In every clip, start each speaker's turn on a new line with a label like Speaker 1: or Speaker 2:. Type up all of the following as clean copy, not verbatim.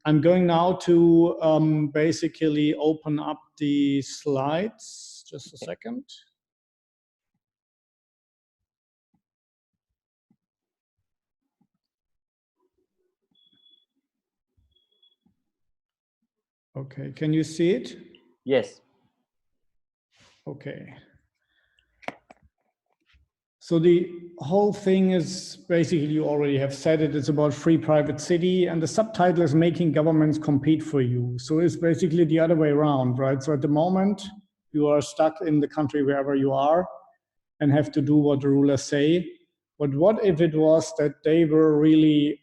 Speaker 1: I'm going now to basically open up the slides. Just a second. Okay, can you see it?
Speaker 2: Yes.
Speaker 1: Okay. So the whole thing is basically, you already have said it, it's about free private city, and the subtitle is making governments compete for you. So it's basically the other way around, right? So at the moment, you are stuck in the country wherever you are and have to do what the rulers say. But what if it was that they were really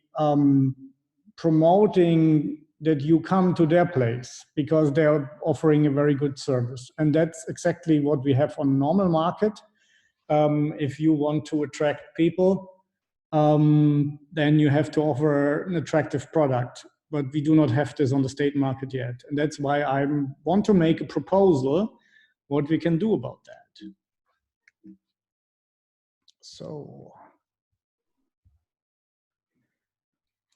Speaker 1: promoting that you come to their place because they're offering a very good service? And that's exactly what we have on the normal market. If you want to attract people, then you have to offer an attractive product. But we do not have this on the state market yet. And that's why I want to make a proposal what we can do about that. So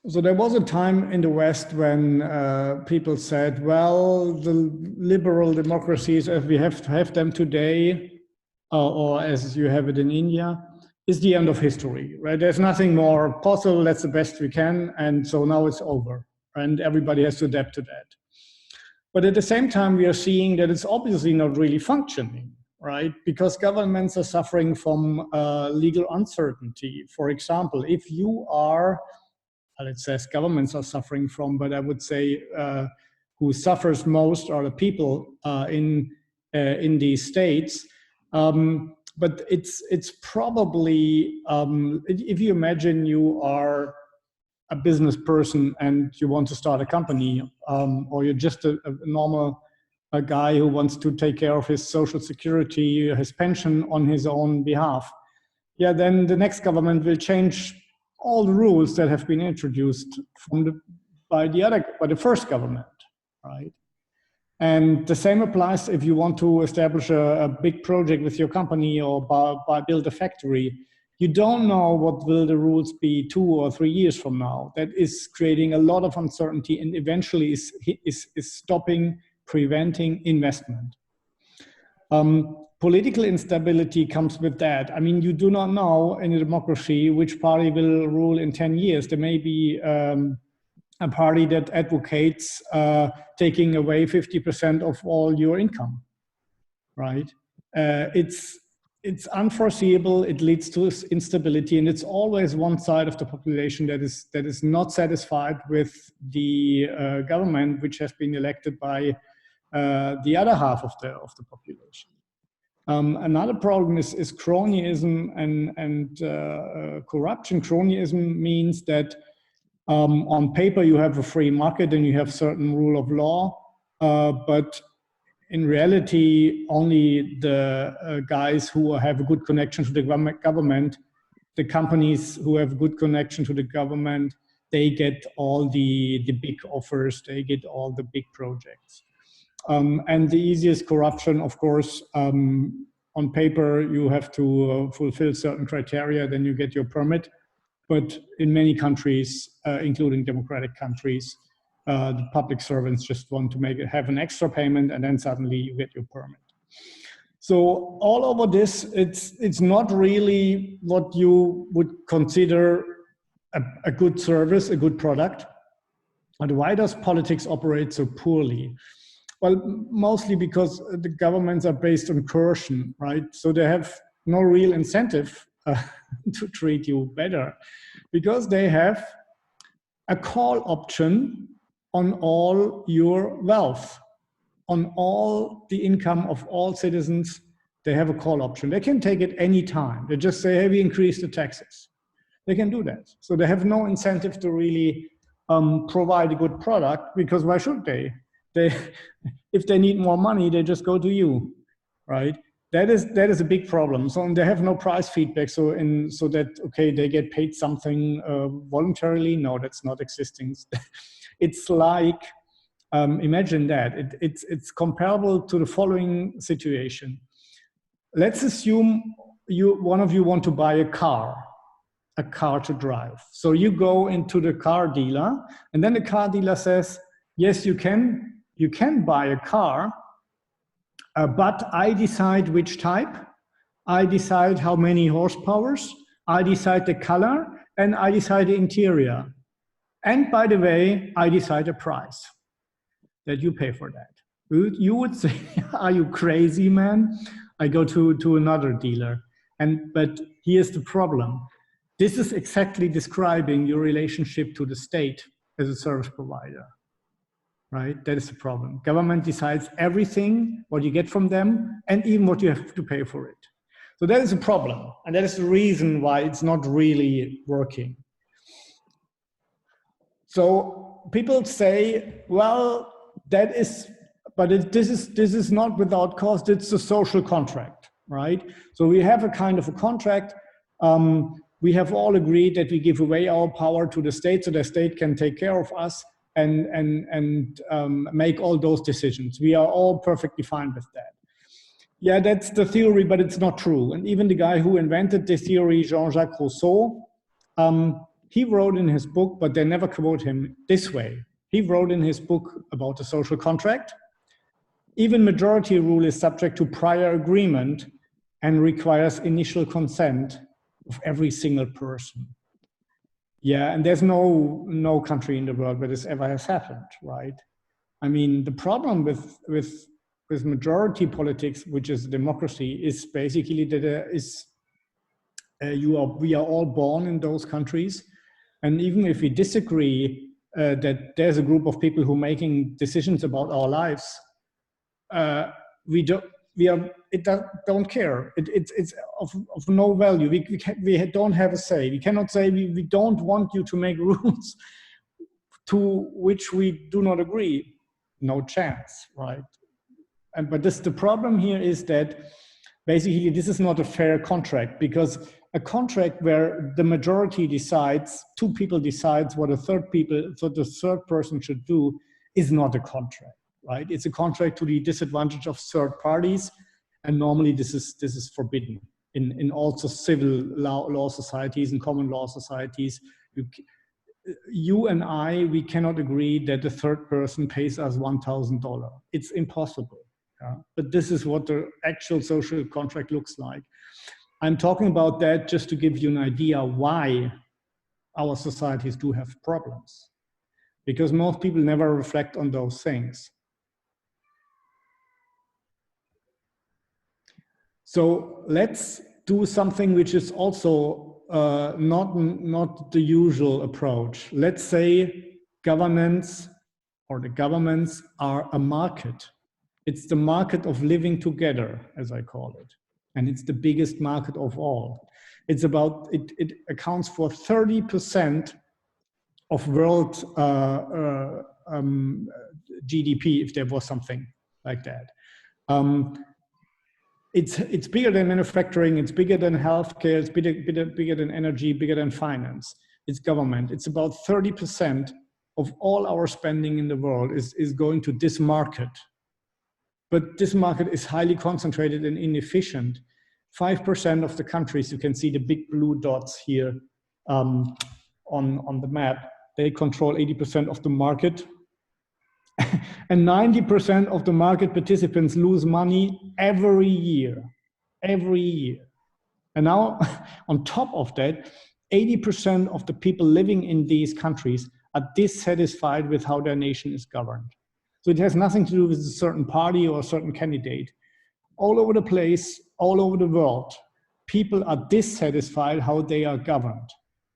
Speaker 1: there was a time in the West when people said, well, the liberal democracies, as we have them today, or as you have it in India, is the end of history, right? There's nothing more possible, that's the best we can, and so now it's over, and everybody has to adapt to that. But at the same time, we are seeing that it's obviously not really functioning, right? Because governments are suffering from legal uncertainty. For example, if you are, it says governments are suffering from, but I would say who suffers most are the people in these states. But it's probably, if you imagine you are a business person and you want to start a company, or you're just a normal guy who wants to take care of his social security, his pension on his own behalf, yeah, then the next government will change all the rules that have been introduced by the first government, right? And the same applies if you want to establish a big project with your company or build a factory. You don't know what will the rules be 2 or 3 years from now. That is creating a lot of uncertainty and eventually is stopping, preventing investment. Political instability comes with that. I mean, you do not know in a democracy which party will rule in 10 years. There may be a party that advocates taking away 50% of all your income, right? It's unforeseeable, it leads to instability, and it's always one side of the population that is not satisfied with the government, which has been elected by the other half of the population. Another problem is cronyism and corruption. Cronyism means that on paper you have a free market and you have certain rule of law, but in reality only the guys who have a good connection to the government, the companies who have good connection to the government, they get all the big offers, they get all the big projects. And the easiest corruption, of course, on paper you have to fulfill certain criteria, then you get your permit. But in many countries, including democratic countries, the public servants just want to have an extra payment, and then suddenly you get your permit. So all over this, it's not really what you would consider a good service, a good product. And why does politics operate so poorly? Well, mostly because the governments are based on coercion, right? So they have no real incentive to treat you better, because they have a call option on all your wealth, on all the income of all citizens. They have a call option. They can take it any time. They just say, hey, we increase the taxes. They can do that. So they have no incentive to really provide a good product, because why should they? If they need more money, they just go to you, right? That is a big problem. So they have no price feedback. So that, okay, they get paid something voluntarily. No, that's not existing. It's like, imagine that. It's comparable to the following situation. Let's assume one of you want to buy a car a car to drive. So you go into the car dealer, and then the car dealer says, yes, you can buy a car, but I decide which type, I decide how many horsepowers, I decide the color, and I decide the interior. And by the way, I decide the price that you pay for that. You would say, are you crazy, man? I go to another dealer. But here's the problem. This is exactly describing your relationship to the state as a service provider, right? That is the problem. Government decides everything, what you get from them, and even what you have to pay for it. So that is a problem. And that is the reason why it's not really working. So people say, well, that is, but this is not without cost, it's a social contract, right? So we have a kind of a contract. We have all agreed that we give away our power to the state so the state can take care of us and make all those decisions. We are all perfectly fine with that. Yeah, that's the theory, but it's not true. And even the guy who invented this theory, Jean-Jacques Rousseau, he wrote in his book, but they never quote him this way. He wrote in his book about the social contract. Even majority rule is subject to prior agreement and requires initial consent of every single person. Yeah, and there's no country in the world where this ever has happened, right? I mean, the problem with majority politics, which is democracy, is basically that we are all born in those countries. And even if we disagree that there's a group of people who are making decisions about our lives, we don't care. It's of no value. We don't have a say. We cannot say we don't want you to make rules to which we do not agree. No chance, right? But the problem here is that basically this is not a fair contract, because a contract where the majority decides, two people decides what the third person should do is not a contract, right? It's a contract to the disadvantage of third parties, and normally this is forbidden in also civil law societies and common law societies. You and we cannot agree that the third person pays us $1,000. It's impossible. Yeah? But this is what the actual social contract looks like. I'm talking about that just to give you an idea why our societies do have problems, because most people never reflect on those things. So let's do something which is also not the usual approach. Let's say governments or the governments are a market. It's the market of living together, as I call it. And it's the biggest market of all. It's about, it accounts for 30% of world GDP, if there was something like that. It's bigger than manufacturing, it's bigger than healthcare, it's bigger than energy, bigger than finance. It's government. It's about 30% of all our spending in the world is going to this market. But this market is highly concentrated and inefficient. 5% of the countries, you can see the big blue dots here on the map, they control 80% of the market. And 90% of the market participants lose money every year. And now, on top of that, 80% of the people living in these countries are dissatisfied with how their nation is governed. So it has nothing to do with a certain party or a certain candidate. All over the place, all over the world, people are dissatisfied how they are governed.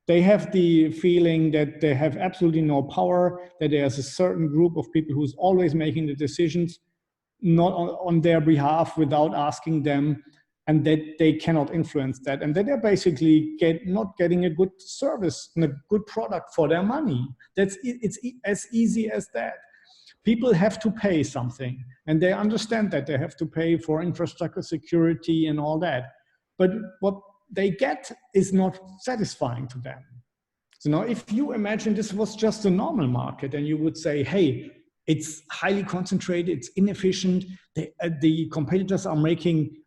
Speaker 1: They have the feeling that they have absolutely no power, that there's a certain group of people who's always making the decisions, not on their behalf without asking them, and that they cannot influence that, and that they're basically not getting a good service and a good product for their money. It's as easy as that. People have to pay something, and they understand that they have to pay for infrastructure, security, and all that. But what they get is not satisfying to them. So now, if you imagine this was just a normal market, and you would say, hey, it's highly concentrated, it's inefficient, the competitors are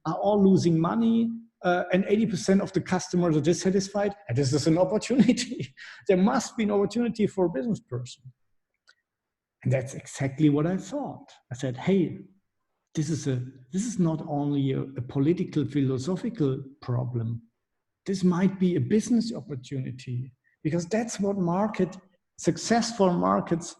Speaker 1: all losing money, and 80% of the customers are dissatisfied, and this is an opportunity. There must be an opportunity for a business person. And that's exactly what I thought. I said, hey, this is not only a political, philosophical problem. This might be a business opportunity, because that's what successful markets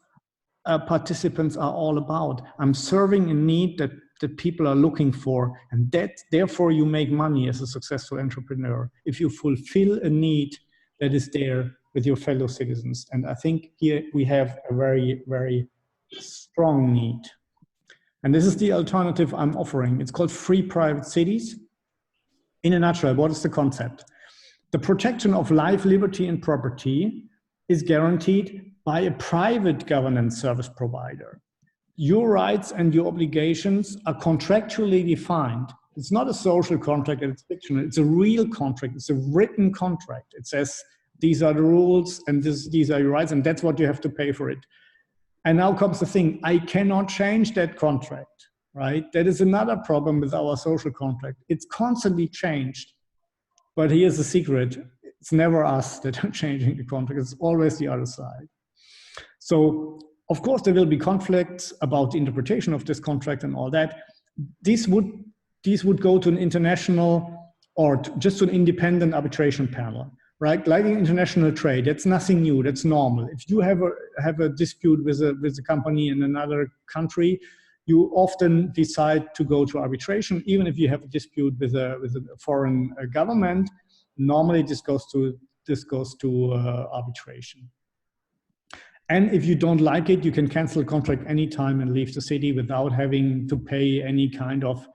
Speaker 1: participants are all about. I'm serving a need that people are looking for, and therefore you make money as a successful entrepreneur if you fulfill a need that is there with your fellow citizens. And I think here we have a very, very strong need. And this is the alternative I'm offering. It's called free private cities. In a nutshell, what is the concept? The protection of life, liberty, and property is guaranteed by a private governance service provider. Your rights and your obligations are contractually defined. It's not a social contract, it's fictional. It's a real contract. It's a written contract. It says, these are the rules and these are your rights, and that's what you have to pay for it. And now comes the thing, I cannot change that contract, right? That is another problem with our social contract. It's constantly changed. But here's the secret. It's never us that are changing the contract. It's always the other side. So, of course, there will be conflicts about the interpretation of this contract and all that. These would go to an international or just to an independent arbitration panel, right? Like in international trade, that's nothing new, that's normal. If you have a dispute with a company in another country, you often decide to go to arbitration, even if you have a dispute with a foreign government. Normally, this goes to arbitration. And if you don't like it, you can cancel the contract anytime and leave the city without having to pay any kind of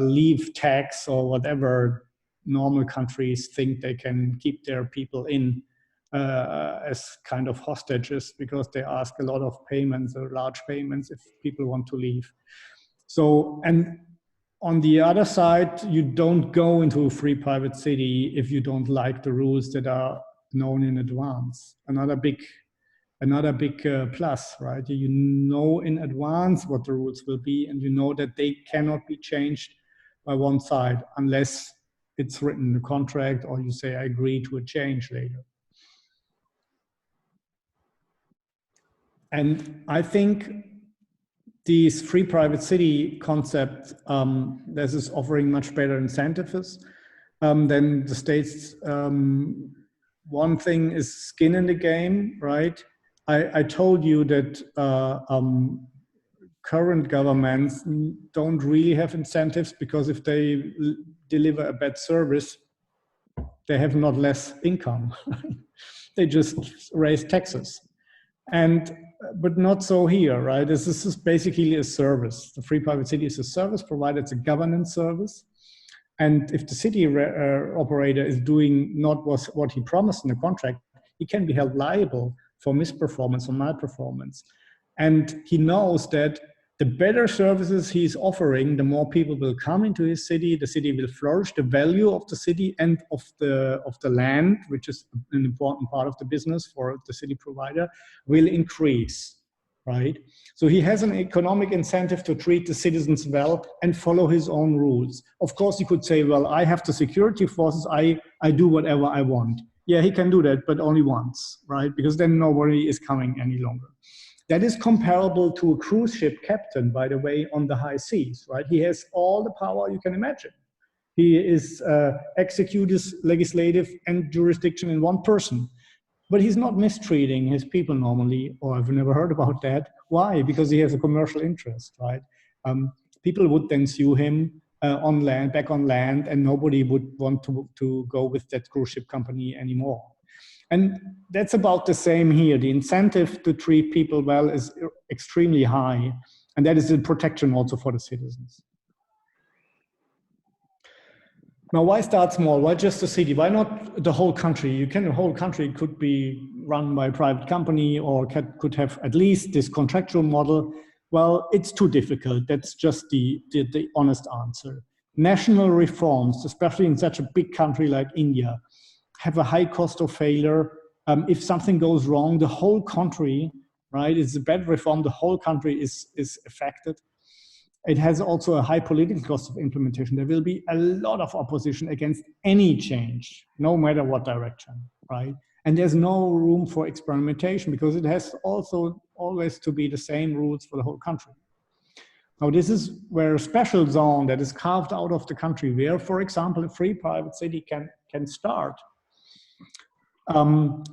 Speaker 1: leave tax or whatever normal countries think they can keep their people in as kind of hostages, because they ask a lot of payments or large payments if people want to leave. So, and on the other side, you don't go into a free private city if you don't like the rules that are known in advance. Another big plus, right? You know in advance what the rules will be, and you know that they cannot be changed by one side unless it's written in the contract or you say, I agree to a change later. And I think these free private city concept, this is offering much better incentives than the states. One thing is skin in the game, right? I told you that current governments don't really have incentives, because if they deliver a bad service, they have not less income. They just raise taxes. But not so here, right? This is basically a service. The free private city is a service provider. It's a governance service. And if the city operator is doing not what he promised in the contract, he can be held liable for misperformance or malperformance. And he knows that the better services he's offering, the more people will come into his city, the city will flourish, the value of the city and of the land, which is an important part of the business for the city provider, will increase, right? So he has an economic incentive to treat the citizens well and follow his own rules. Of course, you could say, well, I have the security forces, I do whatever I want. Yeah, he can do that, but only once, right? Because then nobody is coming any longer. That is comparable to a cruise ship captain, by the way, on the high seas, right? He has all the power you can imagine. He is executive, legislative, and jurisdiction in one person. But he's not mistreating his people normally, or I've never heard about that. Why? Because he has a commercial interest, right? People would then sue him on land, back on land, and nobody would want to go with that cruise ship company anymore. And that's about the same here. The incentive to treat people well is extremely high, and that is a protection also for the citizens. Now, why start small? Why just a city? Why not the whole country? The whole country could be run by a private company or could have at least this contractual model. Well, it's too difficult. That's just the honest answer. National reforms, especially in such a big country like India, have a high cost of failure. If something goes wrong, the whole country, right? It's a bad reform, the whole country is affected. It has also a high political cost of implementation. There will be a lot of opposition against any change, no matter what direction, right? And there's no room for experimentation because it has also always to be the same rules for the whole country. Now, this is where a special zone that is carved out of the country, where, for example, a free private city can start.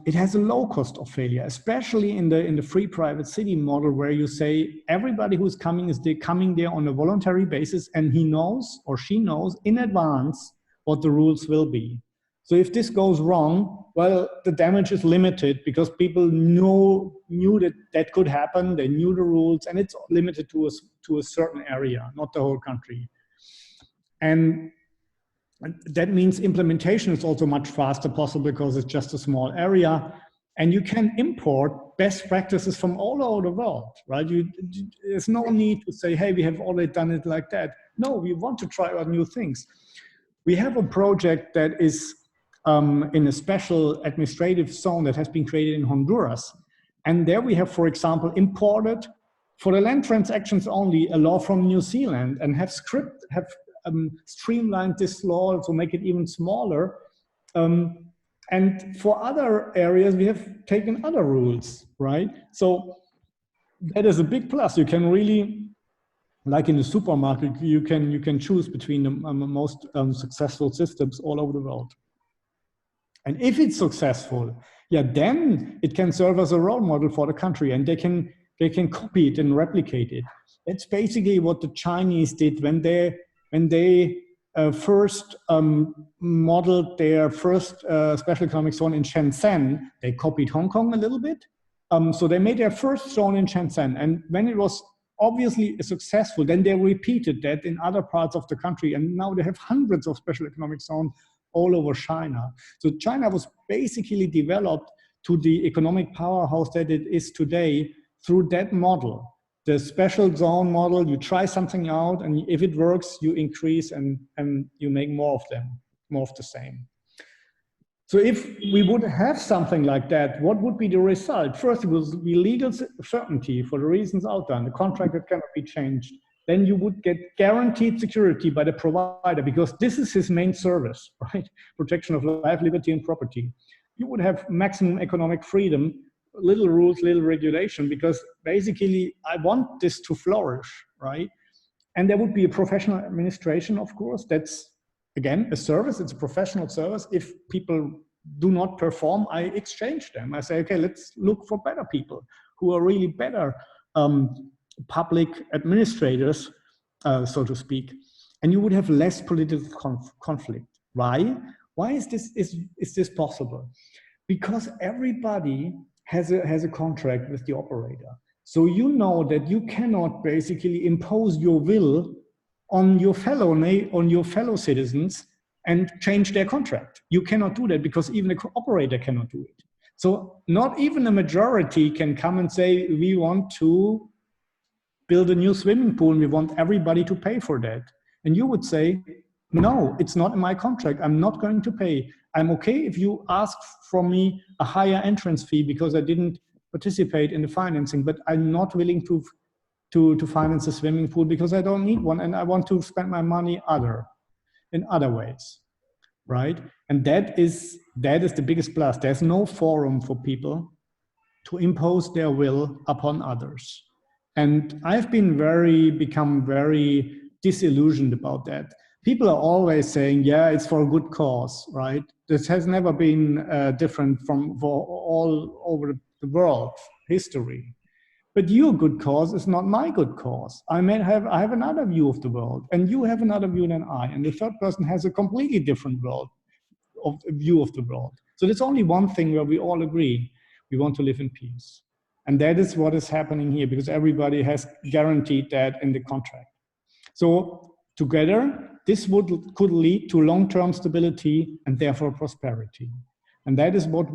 Speaker 1: It has a low cost of failure, especially in the free private city model, where you say everybody who's coming is coming there on a voluntary basis, and he knows or she knows in advance what the rules will be. So if this goes wrong, well, the damage is limited because people knew that that could happen. They knew the rules, and it's limited to a certain area, not the whole country. And that means implementation is also much faster possible because it's just a small area, and you can import best practices from all over the world, right? There's no need to say, hey, we have already done it like that. No, we want to try out new things. We have a project that is in a special administrative zone that has been created in Honduras. And there we have, for example, imported for the land transactions only a law from New Zealand, and have streamlined this law to make it even smaller. And for other areas, we have taken other rules, right? So that is a big plus. You can really, like in the supermarket, you can choose between the most successful systems all over the world. And if it's successful, yeah, then it can serve as a role model for the country, and they can copy it and replicate it. That's basically what the Chinese did when they first modeled their first special economic zone in Shenzhen. They copied Hong Kong a little bit. So they made their first zone in Shenzhen. And when it was obviously successful, then they repeated that in other parts of the country. And now they have hundreds of special economic zones all over China. So China was basically developed to the economic powerhouse that it is today through that model. The special zone model, you try something out, and if it works, you increase and you make more of them, more of the same. So if we would have something like that, what would be the result? First, it would be legal certainty for the reasons outlined, the contract that cannot be changed. Then you would get guaranteed security by the provider, because this is his main service, right? Protection of life, liberty, and property. You would have maximum economic freedom, little rules, little regulation, because basically I want this to flourish, right? And there would be a professional administration, of course. That's, again, a service. It's a professional service. If people do not perform, I exchange them. I say, okay, let's look for better people who are really better public administrators, so to speak. And you would have less political conflict. Why? Why is this possible? Because everybody has a contract with the operator. So you know that you cannot basically impose your will on your fellow citizens and change their contract. You cannot do that, because even the operator cannot do it. So not even a majority can come and say, we want to build a new swimming pool and we want everybody to pay for that. And you would say, no, it's not in my contract. I'm not going to pay. I'm okay if you ask from me a higher entrance fee because I didn't participate in the financing, but I'm not willing to finance a swimming pool because I don't need one and I want to spend my money in other ways, right? And that is the biggest plus. There's no forum for people to impose their will upon others. And I've become very disillusioned about that. People are always saying, yeah, it's for a good cause, right? This has never been different for all over the world history. But your good cause is not my good cause. I have another view of the world, and you have another view than I, and the third person has a completely different view of the world. So there's only one thing where we all agree: we want to live in peace. And that is what is happening here, because everybody has guaranteed that in the contract. So together, this could lead to long-term stability and therefore prosperity. And that is what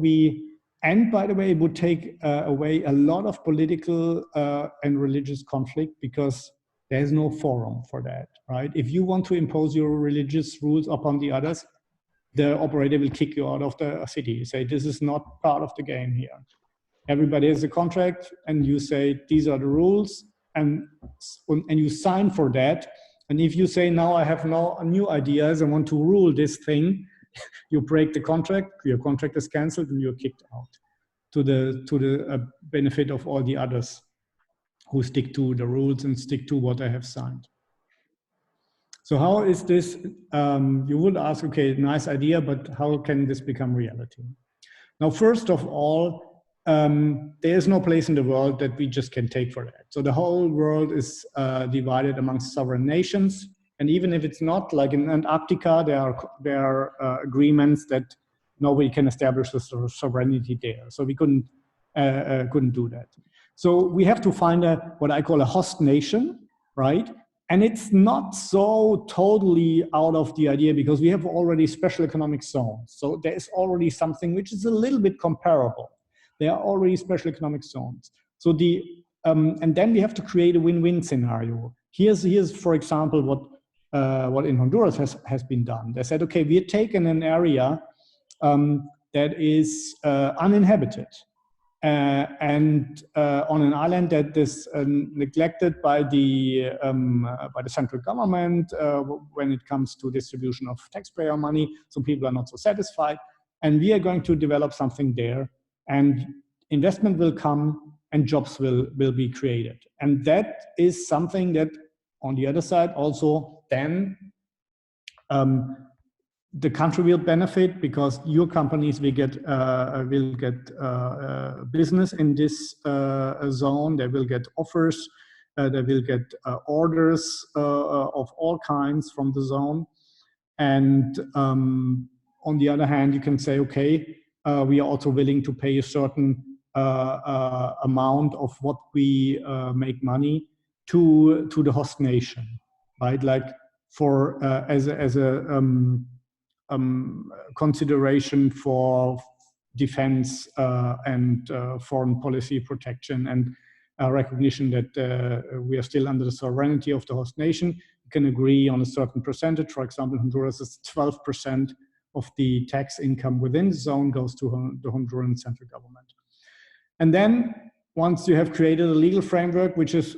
Speaker 1: and by the way, it would take away a lot of political and religious conflict, because there is no forum for that, right? If you want to impose your religious rules upon the others, the operator will kick you out of the city. Say, this is not part of the game here. Everybody has a contract, and you say, these are the rules. and you sign for that. And if you say, now I have no new ideas, I want to rule this thing, you break the contract, your contract is canceled, and you're kicked out, to the benefit of all the others who stick to the rules and stick to what I have signed. So how is this, you would ask, okay, nice idea, but how can this become reality? Now, first of all, there is no place in the world that we just can take for that. So the whole world is divided amongst sovereign nations. And even if it's not, like in Antarctica, there are agreements that nobody can establish the sovereignty there. So we couldn't do that. So we have to find what I call a host nation, right? And it's not so totally out of the idea, because we have already special economic zones. So there is already something which is a little bit comparable. There are already special economic zones. So and then we have to create a win-win scenario. Here's for example what in Honduras has been done. They said, okay, we have taken an area that is uninhabited. And on an island that is neglected by the central government when it comes to distribution of taxpayer money, so people are not so satisfied. And we are going to develop something there, and investment will come, and jobs will be created. And that is something that, on the other side, also then the country will benefit, because your companies will get business in this zone. They will get offers. They will get orders of all kinds from the zone. And on the other hand, you can say, okay, we are also willing to pay a certain amount of what we make money to the host nation, right? Like for as a consideration for defense and foreign policy protection, and recognition that we are still under the sovereignty of the host nation. You can agree on a certain percentage. For example, Honduras is 12% of the tax income within the zone goes to the Honduran central government. And then once you have created a legal framework, which is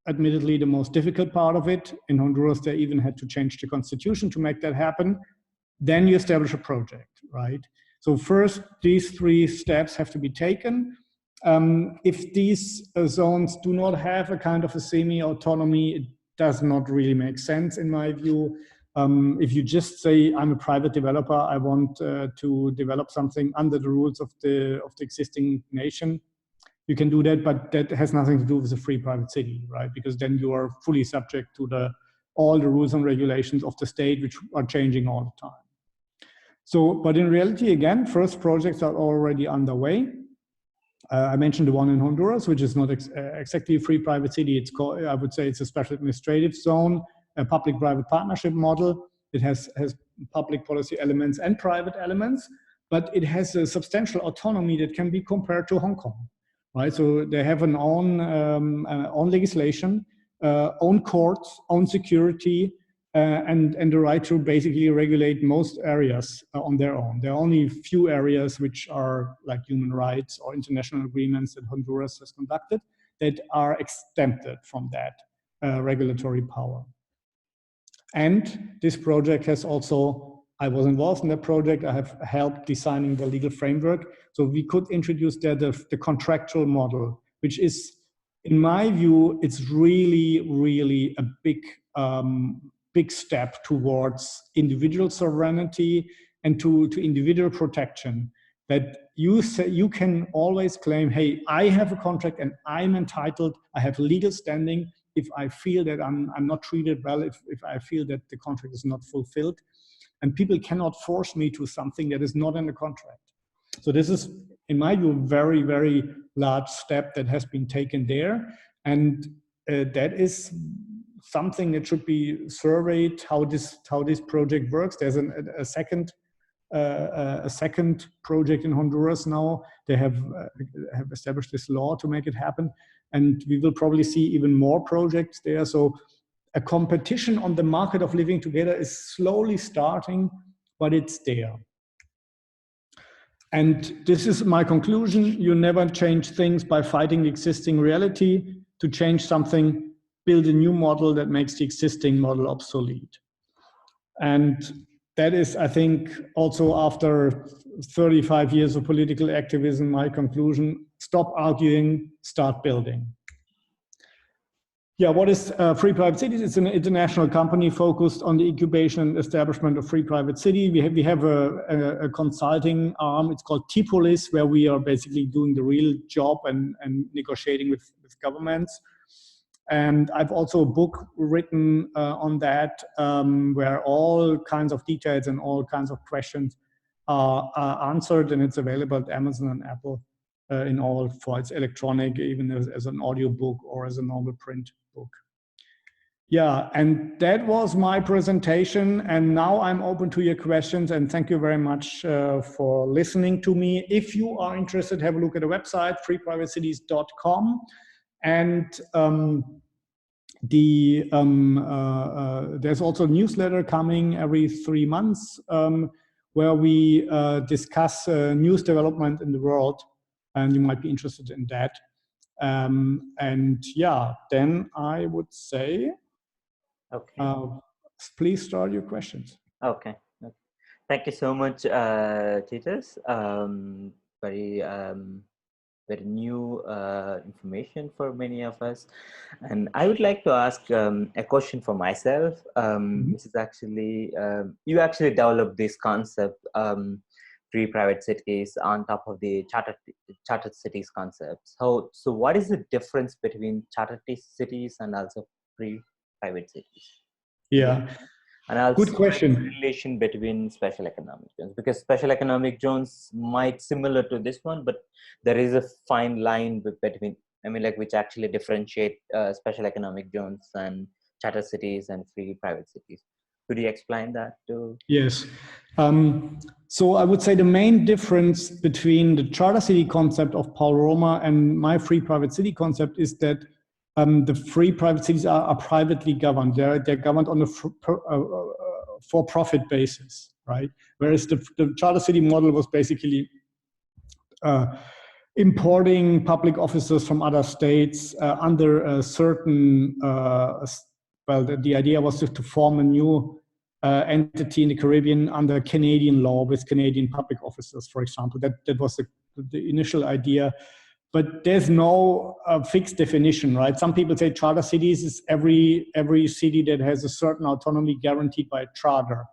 Speaker 1: admittedly the most difficult part of it, in Honduras they even had to change the constitution to make that happen, then you establish a project, right? So first, these 3 steps have to be taken. If these zones do not have a kind of a semi-autonomy, it does not really make sense, in my view. If you just say, I'm a private developer, I want to develop something under the rules of the existing nation, you can do that, but that has nothing to do with a free private city, right? Because then you are fully subject to all the rules and regulations of the state, which are changing all the time. So, but in reality, again, first projects are already underway. I mentioned the one in Honduras, which is not exactly a free private city. It's called, I would say it's a special administrative zone, a public-private partnership model. It has public policy elements and private elements, but it has a substantial autonomy that can be compared to Hong Kong, right? So they have an own legislation, own courts, own security, and the right to basically regulate most areas on their own. There are only a few areas which are like human rights or international agreements that Honduras has conducted that are exempted from that regulatory power. And this project has also, I was involved in that project, I have helped designing the legal framework. So we could introduce there the contractual model, which is, in my view, it's really, really a big step towards individual sovereignty and to individual protection. That you can always claim, hey, I have a contract and I'm entitled, I have legal standing if I feel that I'm not treated well, if I feel that the contract is not fulfilled. And people cannot force me to something that is not in the contract. So this is, in my view, a very, very large step that has been taken there. And that is something that should be surveyed, how this project works. There's a second project in Honduras now. They have established this law to make it happen, and we will probably see even more projects there. So a competition on the market of living together is slowly starting, but it's there. And this is my conclusion. You never change things by fighting the existing reality. to change something, build a new model that makes the existing model obsolete. And that is, I think, also after 35 years of political activism, my conclusion: stop arguing, start building. Yeah, what is Free Private Cities? It's an international company focused on the incubation and establishment of free private city. We have a consulting arm. It's called E Policy, where we are basically doing the real job and negotiating with governments. And I've also a book written on that, where all kinds of details and all kinds of questions are answered, and it's available at Amazon and Apple in all formats, electronic, even as an audio book or as a normal print book. Yeah, and that was my presentation, and now I'm open to your questions, and thank you very much for listening to me. If you are interested, have a look at the website, freeprivatecities.com. And there's also a newsletter coming every 3 months where we discuss news development in the world, and you might be interested in that. And yeah, then I would say,
Speaker 2: okay,
Speaker 1: please start your questions.
Speaker 2: okay. Thank you so much, Titus. Very new information for many of us. And I would like to ask a question for myself. This is actually, you actually developed this concept, free private cities, on top of the chartered cities concept. So what is the difference between chartered cities and also free private cities?
Speaker 1: Yeah.
Speaker 2: And also
Speaker 1: good question.
Speaker 2: the relation between special economic zones, because special economic zones might similar to this one, but there is a fine line between, I mean, like, which actually differentiate special economic zones and charter cities and free private cities. Could you explain that too?
Speaker 1: Yes. So I would say the main difference between the charter city concept of Paul Romer and my free private city concept is that the free private cities are privately governed. They're governed on a for-profit basis, right? Whereas the charter city model was basically importing public officers from other states under a certain, well, the idea was to form a new entity in the Caribbean under Canadian law with Canadian public officers, for example. That was the initial idea. But there's no fixed definition, right? Some people say charter cities is every city that has a certain autonomy guaranteed by a charter.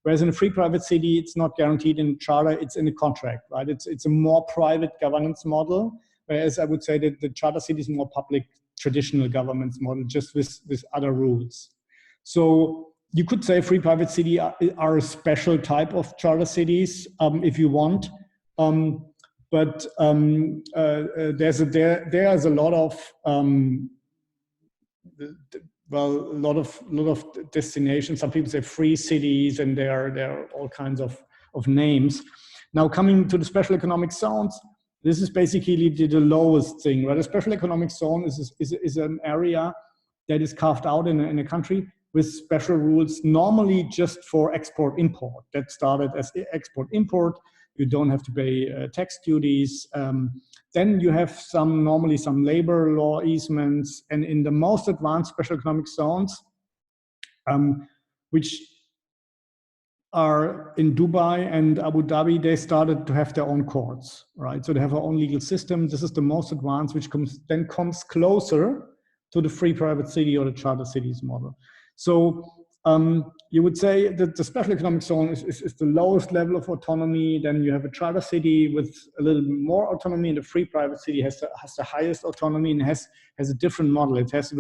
Speaker 1: Whereas in a free private city, it's not guaranteed in charter, it's in the contract, right? It's a more private governance model, whereas I would say that the charter city is more public, traditional governance model, just with other rules. So you could say free private city are a special type of charter cities, if you want. But there's a lot of well, a lot of destinations. Some people say free cities, and there are all kinds of names. Now, coming to the special economic zones, this is basically the lowest thing, right? A special economic zone is an area that is carved out in a country with special rules, normally just for export-import. That started as export-import. You don't have to pay tax duties. Then you have normally some labor law easements, and in the most advanced special economic zones, which are in Dubai and Abu Dhabi, they started to have their own courts, right? So they have their own legal system. This is the most advanced, which comes closer to the free private city or the charter cities model. So you would say that the special economic zone is the lowest level of autonomy. Then you have a charter city with a little more autonomy, and the free private city has the highest autonomy and has a different model. It has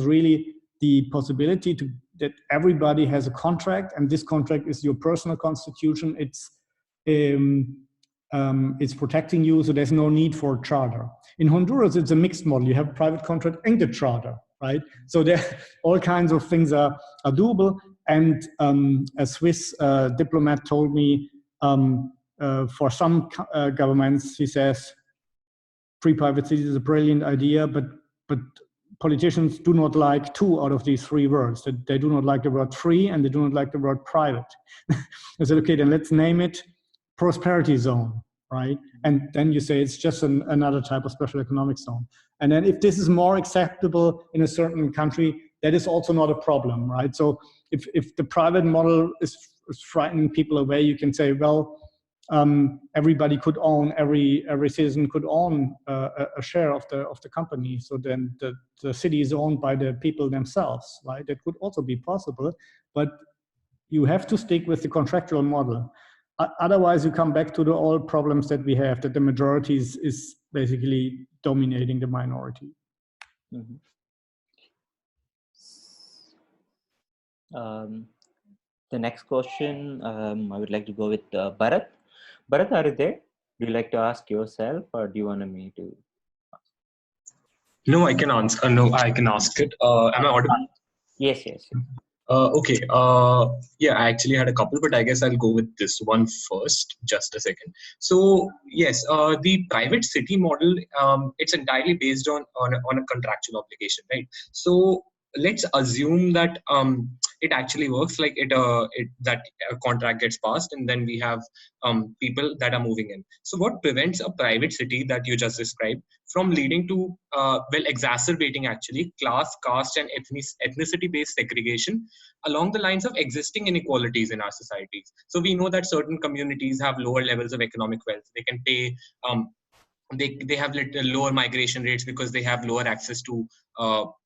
Speaker 1: really the possibility that everybody has a contract, and this contract is your personal constitution. It's protecting you, so there's no need for a charter. In Honduras, it's a mixed model. You have a private contract and a charter, right? So there, all kinds of things are doable. And a Swiss diplomat told me, for some governments, he says, free private cities is a brilliant idea, but politicians do not like 2 out of these 3 words. They do not like the word free, and they do not like the word private. I said, okay, then let's name it prosperity zone. right? And then you say it's just another type of special economic zone. And then if this is more acceptable in a certain country, that is also not a problem, right? So if the private model is frightening people away, you can say, well, everybody could own, every citizen could own a share of the company. So then the city is owned by the people themselves, right? That could also be possible, but you have to stick with the contractual model. Otherwise, you come back to the old problems that we have, that the majority is basically dominating the minority.
Speaker 2: Mm-hmm. The next question, I would like to go with Bharat. Bharat, are you there? Do you like to ask yourself, or do you want me to?
Speaker 3: No, I can answer. No, I can ask it. Am I audible?
Speaker 2: Yes, yes.
Speaker 3: Okay. Yeah, I actually had a couple, but I guess I'll go with this one first. Just a second. So yes, the private city model, it's entirely based on a contractual obligation, right? So let's assume that it actually works, like that a contract gets passed, and then we have people that are moving in. So what prevents a private city that you just described from leading to exacerbating actually class, caste, and ethnicity based segregation along the lines of existing inequalities in our societies? So we know that certain communities have lower levels of economic wealth. They can pay they have lower migration rates because they have lower access to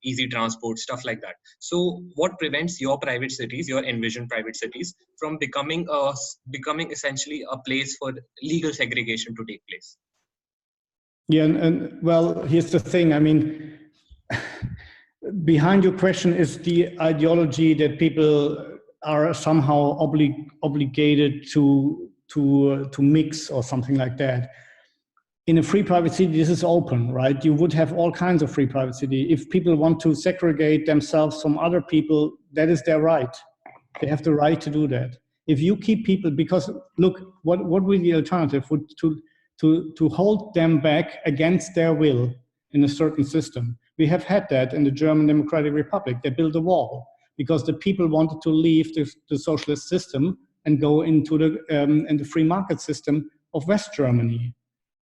Speaker 3: easy transport, stuff like that. So what prevents your private cities, your envisioned private cities, from becoming essentially a place for legal segregation to take place?
Speaker 1: Yeah, and well, here's the thing. I mean, behind your question is the ideology that people are somehow obligated to mix or something like that. In a free private city, this is open, right? You would have all kinds of free private city. If people want to segregate themselves from other people, that is their right. They have the right to do that. If you keep people, because look, what would the alternative? Would to hold them back against their will in a certain system. We have had that in the German Democratic Republic. They built a wall because the people wanted to leave the socialist system and go into the free market system of West Germany.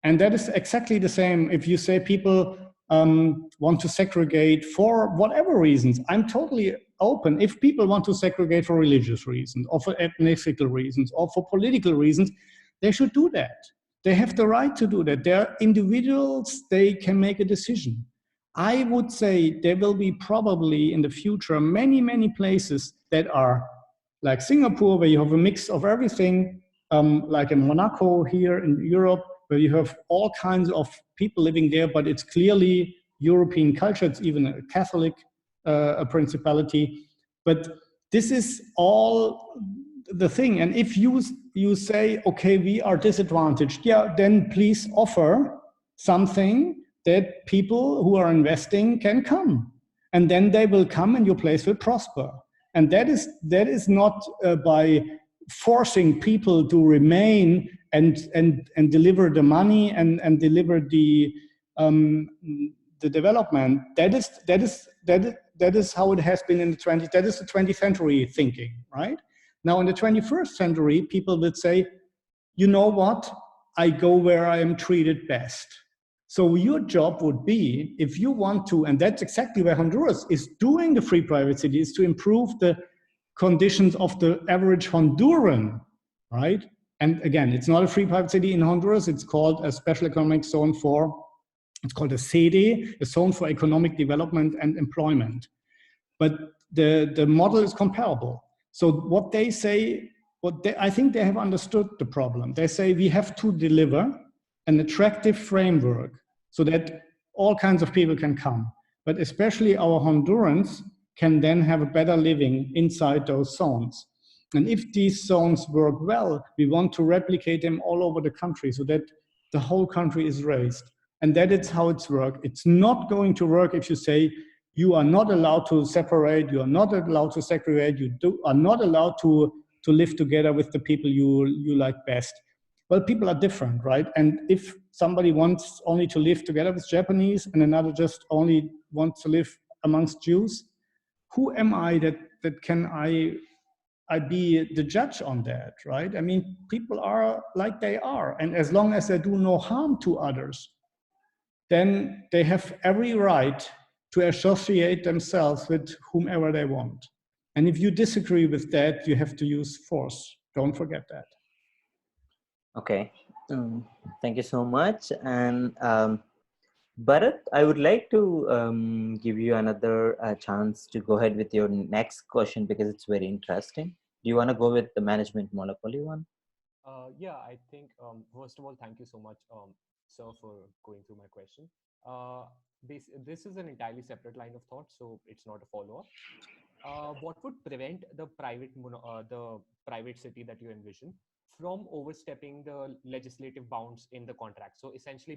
Speaker 1: And that is exactly the same if you say people want to segregate for whatever reasons. I'm totally open. If people want to segregate for religious reasons or for ethnicical reasons or for political reasons, they should do that. They have the right to do that. They're individuals, they can make a decision. I would say there will be probably in the future many, many places that are like Singapore, where you have a mix of everything, like in Monaco here in Europe, where you have all kinds of people living there, but it's clearly European culture. It's even a Catholic a principality. But this is all the thing. And if you say, okay, we are disadvantaged, yeah, then please offer something that people who are investing can come. And then they will come and your place will prosper. And that is not by forcing people to remain and deliver the money and deliver the development. That is how it has been in the 20th. That is the 20th century thinking, right? Now in the 21st century, people would say, you know what? I go where I am treated best. So your job would be, if you want to, and that's exactly where Honduras is doing the free private city, is to improve the conditions of the average Honduran, right? And again, it's not a free private city in Honduras. It's called a special economic zone it's called a SEDE, a zone for economic development and employment. But the model is comparable. So what they say, I think they have understood the problem. They say we have to deliver an attractive framework so that all kinds of people can come. But especially our Hondurans can then have a better living inside those zones. And if these zones work well, we want to replicate them all over the country so that the whole country is raised. And that is how it's worked. It's not going to work if you say you are not allowed to separate, you are not allowed to segregate, are not allowed to live together with the people you like best. Well, people are different, right? And if somebody wants only to live together with Japanese and another just only wants to live amongst Jews, who am I that can I I be the judge on that, right? I mean, people are like they are, and as long as they do no harm to others, then they have every right to associate themselves with whomever they want. And if you disagree with that, you have to use force. Don't forget that.
Speaker 2: Okay, thank you so much. And Bharat, I would like to give you another chance to go ahead with your next question because it's very interesting. Do you want to go with the management monopoly one?
Speaker 4: Yeah, I think, first of all, thank you so much, sir, for going through my question. This is an entirely separate line of thought, so it's not a follow-up. What would prevent the private city that you envision from overstepping the legislative bounds in the contract? So essentially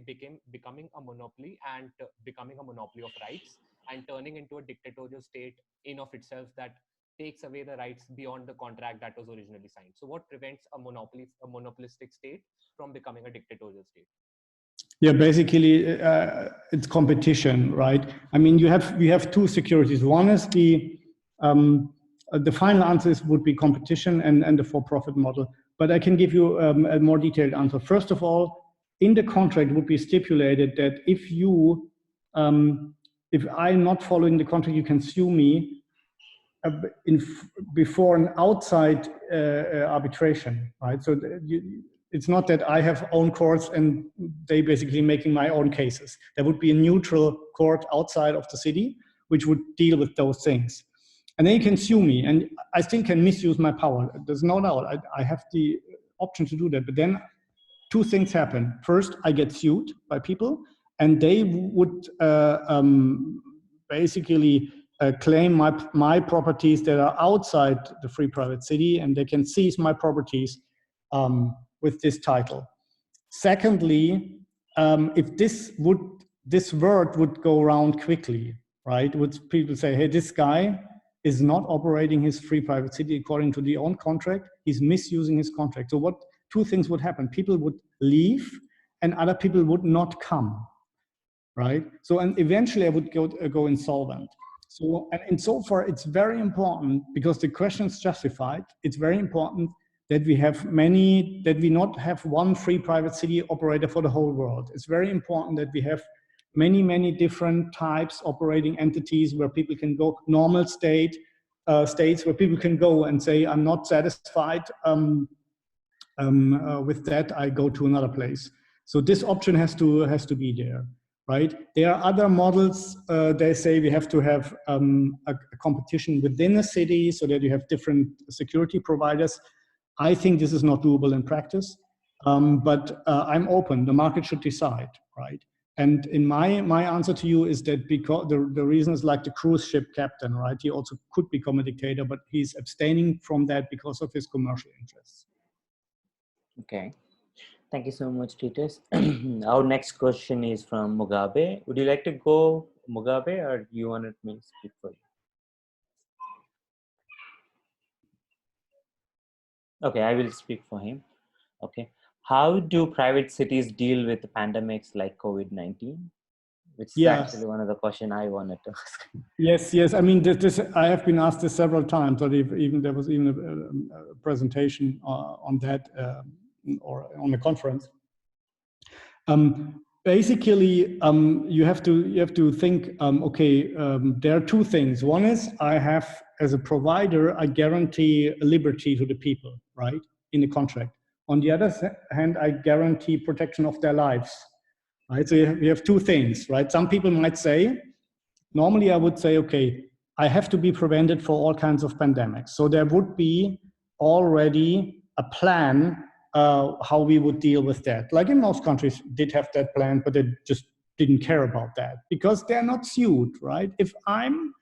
Speaker 4: becoming a monopoly and becoming a monopoly of rights and turning into a dictatorial state in of itself that takes away the rights beyond the contract that was originally signed. So what prevents a monopolistic state from becoming a dictatorial state?
Speaker 1: Yeah, basically it's competition, right? I mean, you have two securities. One is the final answer would be competition and the for-profit model. But I can give you a more detailed answer. First of all, in the contract would be stipulated that if I'm not following the contract, you can sue me before an outside arbitration, right? So it's not that I have own courts and they basically making my own cases. There would be a neutral court outside of the city which would deal with those things. And then you can sue me, and I still can misuse my power. There's no doubt. I have the option to do that. But then two things happen. First, I get sued by people, and they would basically claim my properties that are outside the free private city, and they can seize my properties with this title. Secondly, if this word would go around quickly, right? Would people say, hey, this guy is not operating his free private city according to the own contract, he's misusing his contract. So two things would happen. People would leave and other people would not come, right? So, and eventually I would go insolvent. So, and insofar it's very important, because the question is justified, it's very important that we not have one free private city operator for the whole world. It's very important that we have many different types operating entities where people can go, normal states where people can go and say, I'm not satisfied with that, I go to another place. So this option has to be there, right? There are other models, they say we have to have a competition within a city so that you have different security providers. I think this is not doable in practice, but I'm open, the market should decide, right? And in my answer to you is that because the reason is like the cruise ship captain, right? He also could become a dictator, but he's abstaining from that because of his commercial interests.
Speaker 2: Okay, thank you so much, Titus. Our next question is from Mugabe. Would you like to go, Mugabe, or do you want me to speak for you? Okay, I will speak for him. Okay. How do private cities deal with pandemics like COVID-19? Which is actually one of the questions I wanted to ask.
Speaker 1: Yes. I mean, this I have been asked this several times. Or there was even a presentation on that or on the conference. Basically, you have to think. There are two things. One is I have, as a provider, I guarantee liberty to the people, right, in the contract. On the other hand, I guarantee protection of their lives, right? So you have two things, right? Some people might say, normally I would say, okay, I have to be prevented for all kinds of pandemics. So there would be already a plan how we would deal with that. Like in most countries did have that plan, but they just didn't care about that because they're not sued, right? If I'm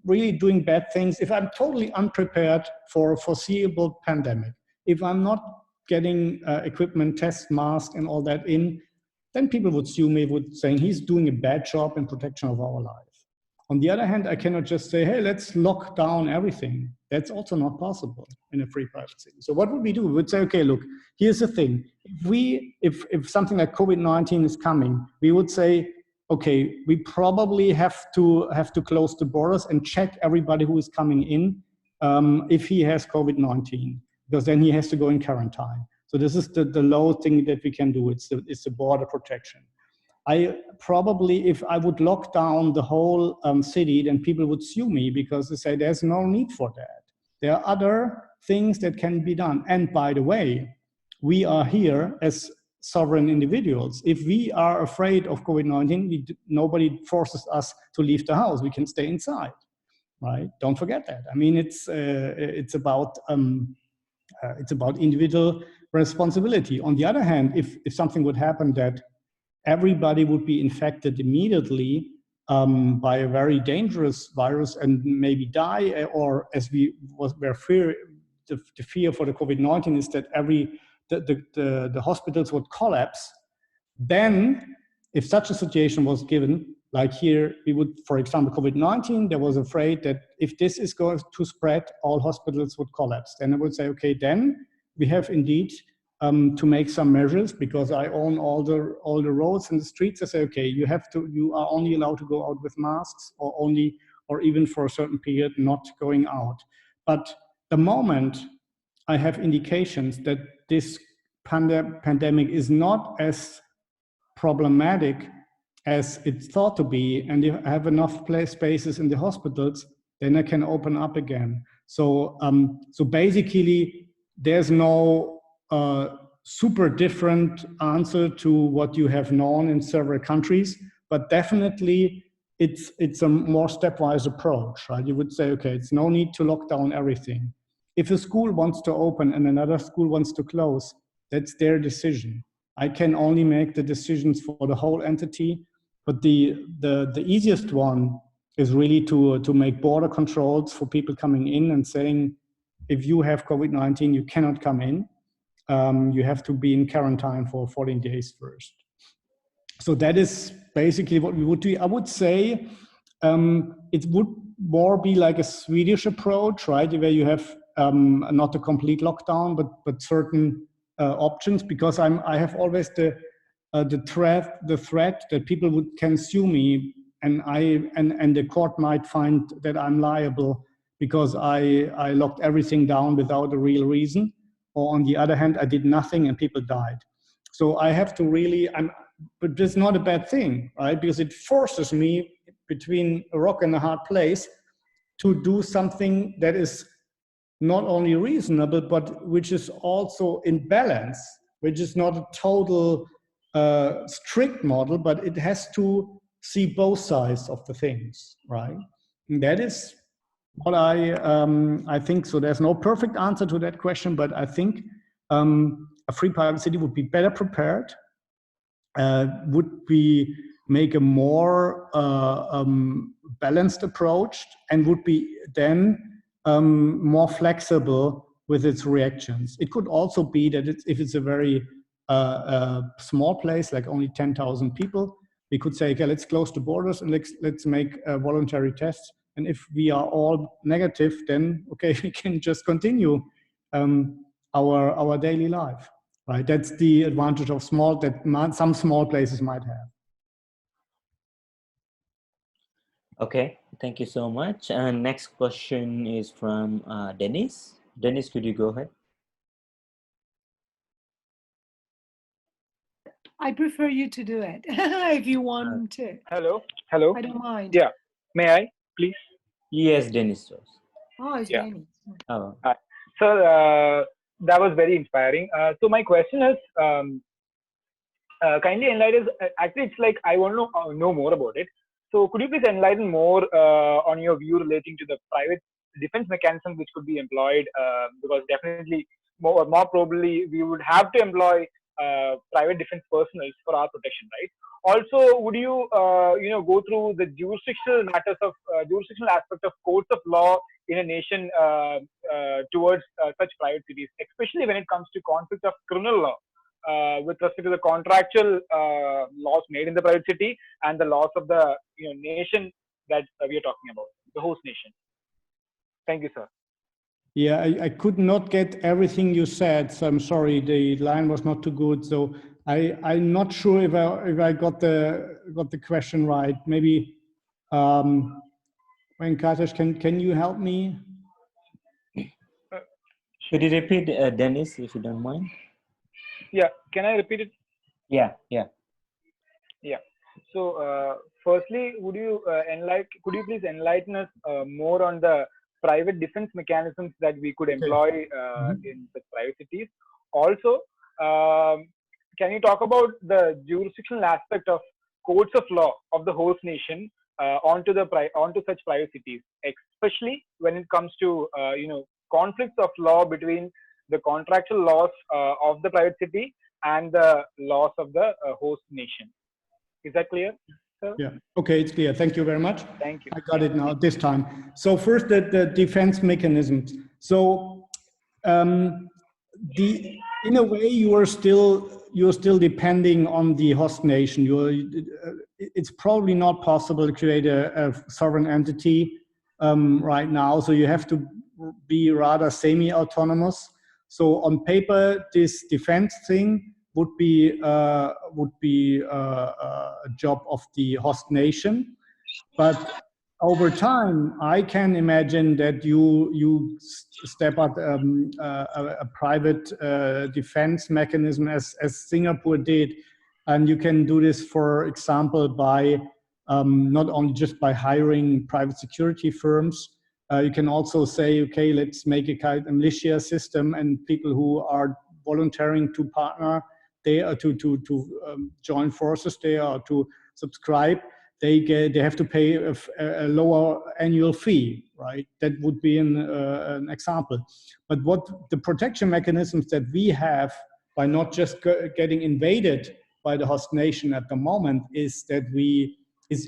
Speaker 1: really doing bad things, if I'm totally unprepared for a foreseeable pandemic, if I'm not getting equipment, test, mask, and all that in, then people would sue me, saying he's doing a bad job in protection of our lives. On the other hand, I cannot just say, hey, let's lock down everything. That's also not possible in a free private city. So what would we do? We would say, okay, look, here's the thing. If something like COVID-19 is coming, we would say, okay, we probably have to close the borders and check everybody who is coming in if he has COVID-19, because then he has to go in quarantine. So this is the low thing that we can do. It's the border protection. I probably, if I would lock down the whole city, then people would sue me because they say there's no need for that. There are other things that can be done. And by the way, we are here as sovereign individuals. If we are afraid of COVID-19, nobody forces us to leave the house. We can stay inside, right? Don't forget that. I mean, it's about individual responsibility. On the other hand, if something would happen that everybody would be infected immediately by a very dangerous virus and maybe die, or as the fear for the COVID-19 is that the hospitals would collapse, then if such a situation was given, like here, we would, for example, COVID-19, there was afraid that if this is going to spread, all hospitals would collapse. Then I would say, okay, then we have indeed to make some measures, because I own all the roads and the streets. I say, okay, you are only allowed to go out with masks, or even for a certain period not going out. But the moment I have indications that this pandemic is not as problematic as it's thought to be, and if I have enough spaces in the hospitals, then I can open up again. So basically, there's no super different answer to what you have known in several countries, but definitely it's a more stepwise approach, right? You would say, okay, it's no need to lock down everything. If a school wants to open and another school wants to close, that's their decision. I can only make the decisions for the whole entity, but the easiest one is really to make border controls for people coming in and saying, if you have COVID-19, you cannot come in. You have to be in quarantine for 14 days first. So that is basically what we would do. I would say it would more be like a Swedish approach, right? Where you have not a complete lockdown, but certain options, because I have always the threat that people can sue me, and the court might find that I'm liable because I locked everything down without a real reason, or on the other hand, I did nothing and people died. So I have to really, but it's not a bad thing, right? Because it forces me between a rock and a hard place to do something that is not only reasonable, but which is also in balance, which is not a total strict model, but it has to see both sides of the things, right? And that is what I think. So there's no perfect answer to that question, but I think a free private city would be better prepared, would be make a more balanced approach, and would be then more flexible with its reactions. It could also be that if it's a very small place, like only 10,000 people, we could say, okay, let's close the borders and let's make voluntary tests. And if we are all negative, then okay, we can just continue our daily life, right? That's the advantage of some small places might have.
Speaker 2: Okay, thank you so much. And next question is from Dennis. Dennis, could you go ahead?
Speaker 5: I prefer you to do it if you want to.
Speaker 6: Hello.
Speaker 5: I don't mind.
Speaker 6: Yeah. May I, please?
Speaker 2: Yes, Dennis.
Speaker 5: Oh, it's
Speaker 6: Yeah.
Speaker 5: Dennis.
Speaker 2: Oh.
Speaker 6: So that was very inspiring. So my question is, kindly enlighten. Actually, it's like I want to know more about it. So could you please enlighten more on your view relating to the private defense mechanism which could be employed? Because definitely, more probably, we would have to employ private defense personnel for our protection, right? Also, would you go through the jurisdictional matters of jurisdictional aspect of courts of law in a nation towards such private cities, especially when it comes to conflict of criminal law with respect to the contractual laws made in the private city and the laws of the nation that we are talking about, the host nation. Thank you, sir.
Speaker 1: Yeah, I could not get everything you said, so I'm sorry, the line was not too good. So I'm not sure if I got the question right. Maybe Venkatesh, can you help me?
Speaker 2: Could you repeat, Dennis, if you don't mind?
Speaker 6: Yeah, can I repeat it?
Speaker 2: Yeah.
Speaker 6: Yeah. So, firstly, could you please enlighten us more on the private defense mechanisms that we could employ in the private cities? Also, can you talk about the jurisdictional aspect of courts of law of the host nation onto such private cities, especially when it comes to conflicts of law between the contractual laws of the private city and the laws of the host nation? Is that clear, sir?
Speaker 1: Yeah, okay, it's clear. Thank you very much.
Speaker 6: Thank you.
Speaker 1: I got it now this time. So first, the defense mechanisms. So in a way, you're still depending on the host nation. It's probably not possible to create a sovereign entity right now. So you have to be rather semi-autonomous. So on paper, this defense thing would be a job of the host nation, but over time, I can imagine that you step up a private defense mechanism as Singapore did, and you can do this, for example, by not only just by hiring private security firms. You can also say, okay, let's make a kind of militia system, and people who are volunteering to partner there to join forces there or to subscribe, they have to pay a lower annual fee, right? That would be an example. But what the protection mechanisms that we have by not just getting invaded by the host nation at the moment is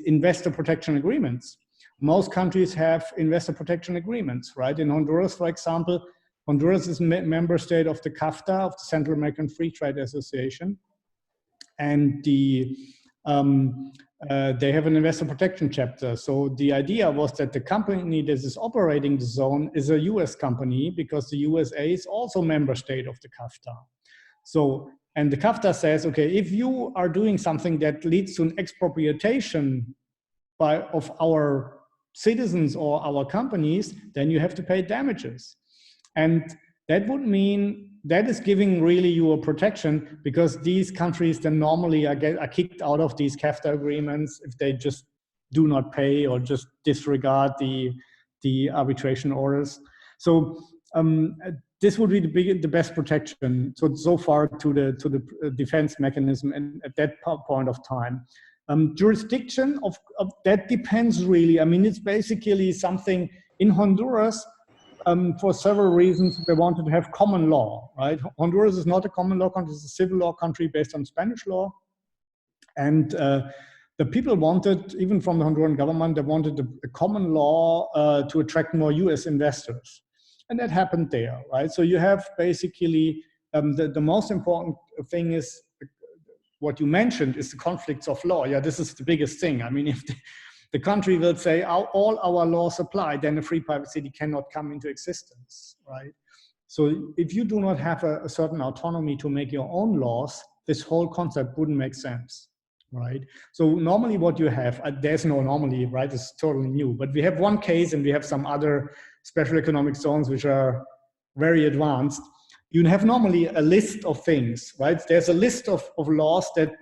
Speaker 1: investor protection agreements. Most countries have investor protection agreements, right? In Honduras, for example, Honduras is a member state of the CAFTA, of the Central American Free Trade Association, and they have an investor protection chapter. So the idea was that the company that is operating the zone is a US company, because the USA is also member state of the CAFTA. So, and the CAFTA says, okay, if you are doing something that leads to an expropriation of our citizens or our companies, then you have to pay damages. And that would mean that is giving really you a protection, because these countries then normally are kicked out of these CAFTA agreements if they just do not pay or just disregard the arbitration orders. So this would be the best protection. So far to the defense mechanism, and at that point of time. Jurisdiction of that depends really. I mean, it's basically something in Honduras. For several reasons, they wanted to have common law, right? Honduras is not a common law country, it's a civil law country based on Spanish law. And the people wanted, even from the Honduran government, they wanted a common law to attract more US investors. And that happened there, right? So you have basically, the most important thing is, what you mentioned is the conflicts of law. Yeah, this is the biggest thing. I mean, if the country will say all our laws apply, then a free private city cannot come into existence, right? So if you do not have a certain autonomy to make your own laws, this whole concept wouldn't make sense, right? So normally what you have, there's no normally, right? It's totally new, but we have one case and we have some other special economic zones which are very advanced. You have normally a list of things, right? There's a list of laws that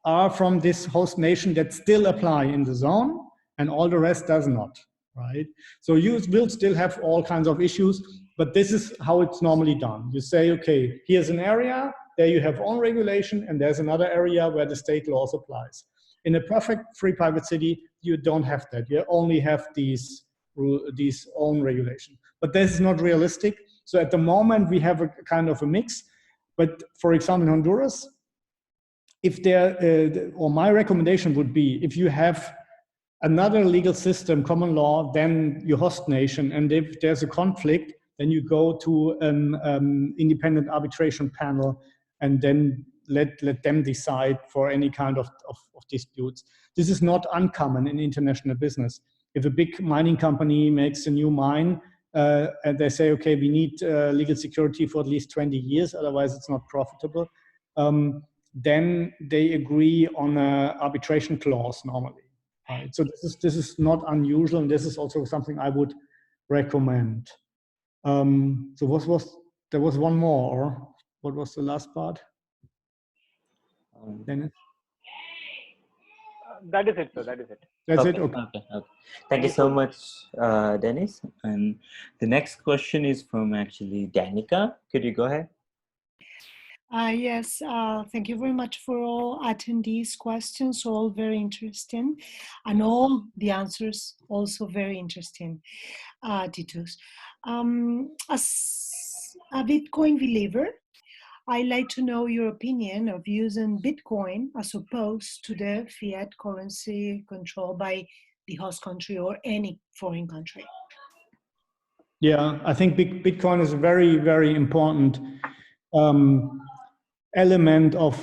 Speaker 1: are from this host nation that still apply in the zone, and all the rest does not, right? So you will still have all kinds of issues, but this is how it's normally done. You say, okay, here's an area, there you have own regulation, and there's another area where the state laws applies. In a perfect free private city, you don't have that. You only have these own regulation. But this is not realistic. So at the moment, we have a kind of a mix. But for example, in Honduras, if or my recommendation would be, if you have another legal system, common law, than your host nation, and if there's a conflict, then you go to an independent arbitration panel, and then let them decide for any kind of disputes. This is not uncommon in international business. If a big mining company makes a new mine, and they say, okay, we need legal security for at least 20 years, otherwise it's not profitable, then they agree on an arbitration clause normally. Right? So this is not unusual, and this is also something I would recommend. So there was one more, or what was the last part? Dennis?
Speaker 6: That is it, sir. That is it.
Speaker 1: That's
Speaker 2: Okay,
Speaker 1: it? Okay.
Speaker 2: okay. Thank you so much, Dennis. And the next question is from actually Danica. Could you go ahead?
Speaker 5: Yes, thank you very much for all attendees' questions, all very interesting, and all the answers also very interesting, Titus. As a Bitcoin believer, I'd like to know your opinion of using Bitcoin as opposed to the fiat currency controlled by the host country or any foreign country.
Speaker 1: Yeah, I think Bitcoin is a very, very important element of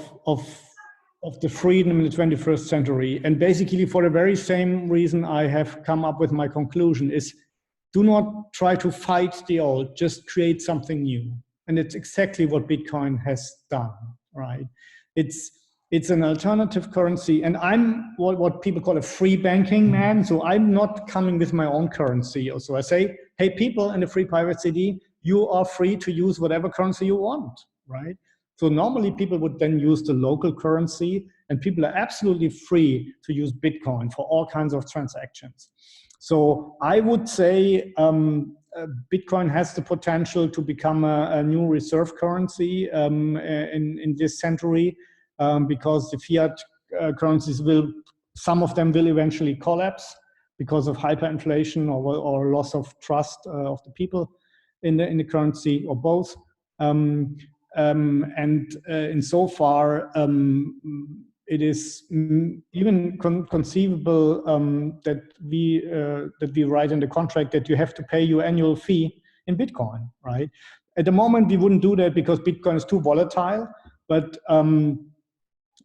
Speaker 1: the freedom in the 21st century. And basically for the very same reason I have come up with my conclusion is, do not try to fight the old, just create something new. And it's exactly what Bitcoin has done, right? It's an alternative currency, and I'm what people call a free banking man. So I'm not coming with my own currency. So I say, hey, people in the free private city, you are free to use whatever currency you want, right? So normally people would then use the local currency, and people are absolutely free to use Bitcoin for all kinds of transactions. So I would say Bitcoin has the potential to become a new reserve currency in this century, because the fiat currencies some of them will eventually collapse because of hyperinflation or loss of trust of the people in the currency, or both. And insofar, it is even conceivable that we write in the contract that you have to pay your annual fee in Bitcoin, right? At the moment, we wouldn't do that because Bitcoin is too volatile. But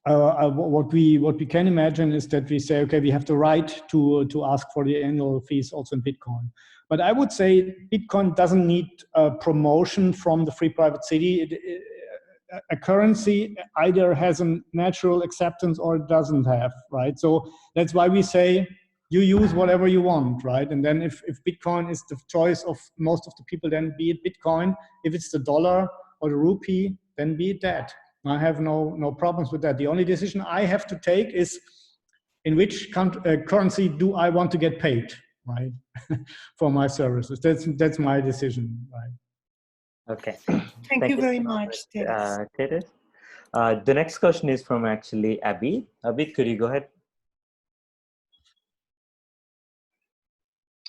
Speaker 1: what we can imagine is that we say, okay, we have the right to ask for the annual fees also in Bitcoin. But I would say Bitcoin doesn't need promotion from the free private city. A currency either has a natural acceptance or it doesn't have, right? So that's why we say you use whatever you want, right? And then if Bitcoin is the choice of most of the people, then be it Bitcoin. If it's the dollar or the rupee, then be it that. I have no problems with that. The only decision I have to take is in which currency do I want to get paid, right? For my services. That's my decision, right?
Speaker 2: Okay.
Speaker 5: Thank you very
Speaker 2: so
Speaker 5: much, Titus.
Speaker 2: Titus. The next question is from actually Abby. Abby, could you go ahead?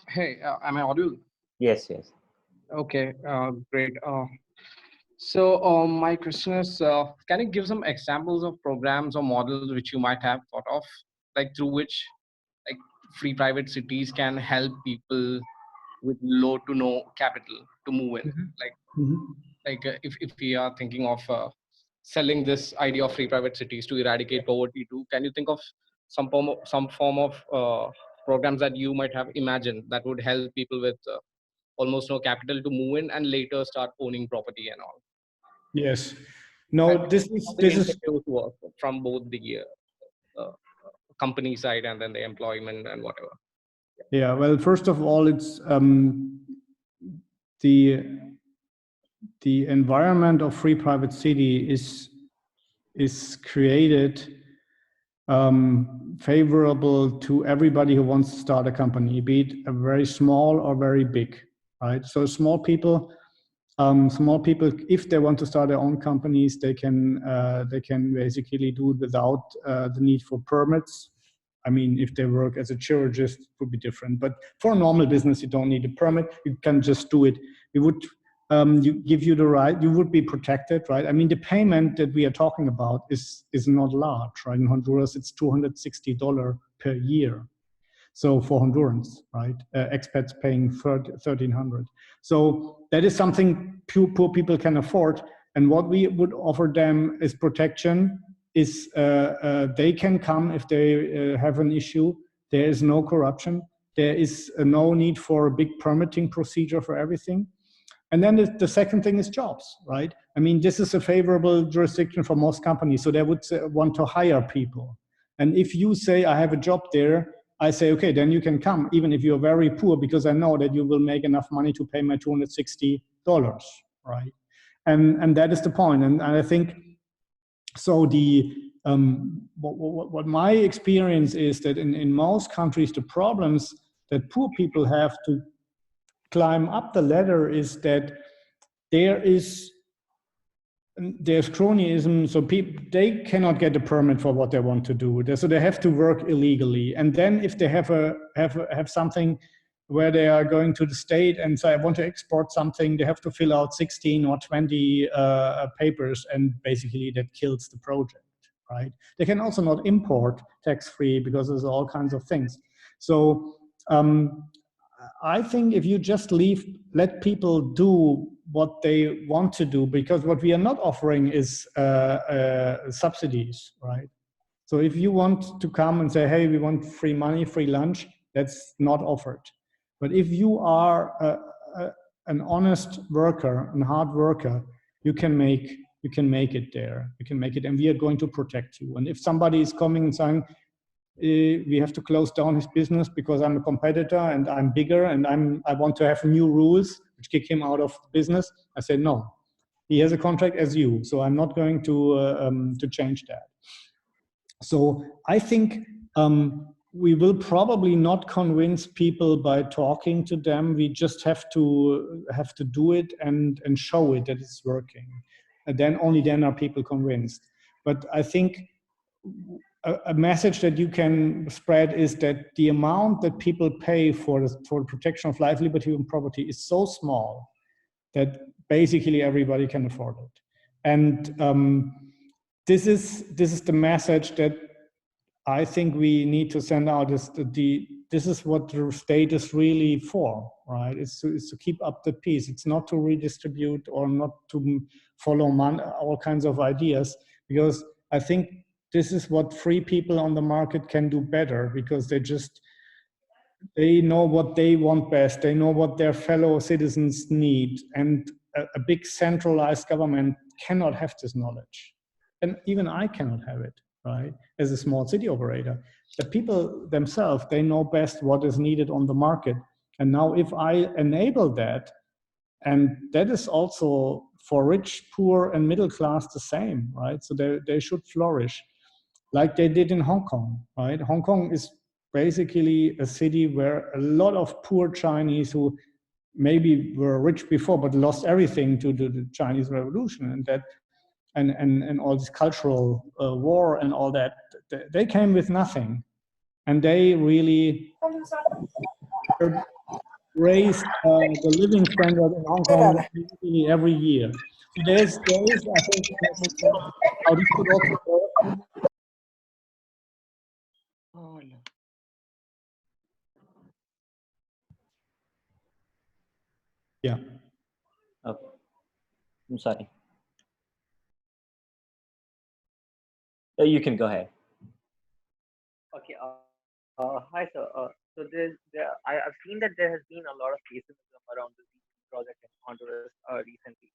Speaker 7: Hey, am I audible?
Speaker 2: Yes, yes.
Speaker 7: Okay, great. So my question is, can you give some examples of programs or models which you might have thought of, like through which like free private cities can help people with low to no capital to move in? Like if we are thinking of selling this idea of free private cities to eradicate poverty too, can you think of some form of programs that you might have imagined that would help people with almost no capital to move in and later start owning property and all?
Speaker 1: Yes. No, this is
Speaker 7: from both the company side and then the employment and whatever.
Speaker 1: Yeah. Well, first of all, it's the environment of free private city is created favorable to everybody who wants to start a company, be it a very small or very big, right? So small people, if they want to start their own companies, they can basically do it without the need for permits. I mean, if they work as a chirurgist, it would be different. But for a normal business, you don't need a permit. You can just do it. We would give you the right. You would be protected, right? I mean, the payment that we are talking about is not large, right? In Honduras, it's $260 per year. So for Hondurans, right? Expats paying $1,300. So that is something poor people can afford. And what we would offer them is protection. They can come if they have an issue. There is no corruption. There is no need for a big permitting procedure for everything. And then the second thing is jobs, right? I mean, this is a favorable jurisdiction for most companies, so they would want to hire people. And if you say, I have a job there, I say, okay, then you can come, even if you're very poor, because I know that you will make enough money to pay my $260, right? And that is the point. And I think, so what my experience is that in most countries, the problems that poor people have to climb up the ladder is that there's cronyism, so they cannot get a permit for what they want to do, so they have to work illegally. And then if they have something where they are going to the state and say, I want to export something, they have to fill out 16 or 20 papers, and basically that kills the project, right? They can also not import tax-free because there's all kinds of things. So I think if you just let people do what they want to do, because what we are not offering is subsidies, right? So if you want to come and say, hey, we want free money, free lunch, that's not offered. But if you are an honest worker, a hard worker, you can make it there. You can make it, and we are going to protect you. And if somebody is coming and saying, we have to close down his business because I'm a competitor and I'm bigger and I want to have new rules which kick him out of business, I say no. He has a contract as you, so I'm not going to change that. So I think we will probably not convince people by talking to them. We just have to do it and show it that it's working. And then only then are people convinced. But I think a message that you can spread is that the amount that people pay for protection of life, liberty, and property is so small that basically everybody can afford it. And this is the message that I think we need to send out. Is this is what the state is really for, right? It's to keep up the peace. It's not to redistribute or not to follow all kinds of ideas, because I think this is what free people on the market can do better, because they know what they want best. They know what their fellow citizens need. And a big centralized government cannot have this knowledge. And even I cannot have it, right? As a small city operator. The people themselves, they know best what is needed on the market. And now if I enable that, and that is also for rich, poor, and middle class the same, right? So they should flourish like they did in Hong Kong, right? Hong Kong is basically a city where a lot of poor Chinese who maybe were rich before but lost everything to the Chinese Revolution and all this cultural war and all that, they came with nothing, and they really raised the living standard in Hong Kong every year. So there is, I think, how this could also work.
Speaker 2: Oh, no.
Speaker 1: Yeah.
Speaker 2: Okay. I'm sorry. You can go ahead.
Speaker 8: Okay. Hi, sir. So I've seen that there has been a lot of pessimism around the project in Honduras recently.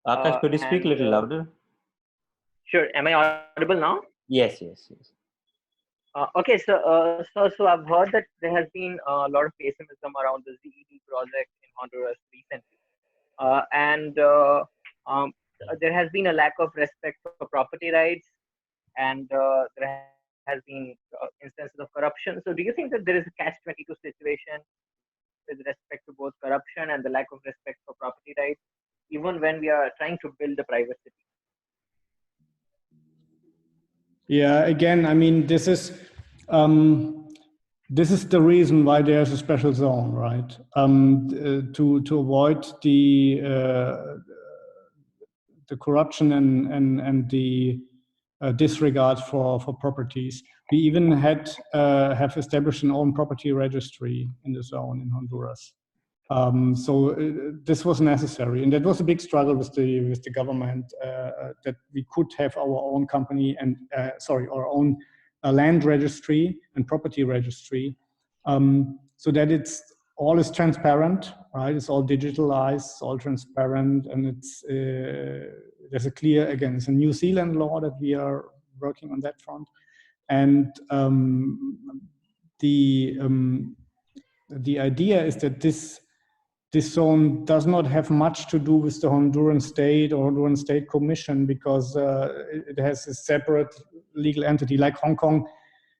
Speaker 2: Akash, could you speak a little louder?
Speaker 8: Sure. Am I audible now?
Speaker 2: Yes, yes, yes.
Speaker 8: Okay, so I've heard that there has been a lot of pessimism around the ZED project in Honduras recently, and there has been a lack of respect for property rights, and there has been instances of corruption. So do you think that there is a catch-22 situation with respect to both corruption and the lack of respect for property rights, even when we are trying to build a private city?
Speaker 1: Yeah, again, I mean, this is the reason why there's a special zone, right? To avoid the corruption and the disregard for properties. We even have established an own property registry in the zone in Honduras. So this was necessary, and that was a big struggle with the government that we could have our own company and our own land registry and property registry, so that it's all is transparent, right? It's all digitalized, it's all transparent, and it's there's a clear, again, it's a New Zealand law that we are working on that front, and the idea is that this zone does not have much to do with the Honduran state or Honduran state commission, because it has a separate legal entity. Like Hong Kong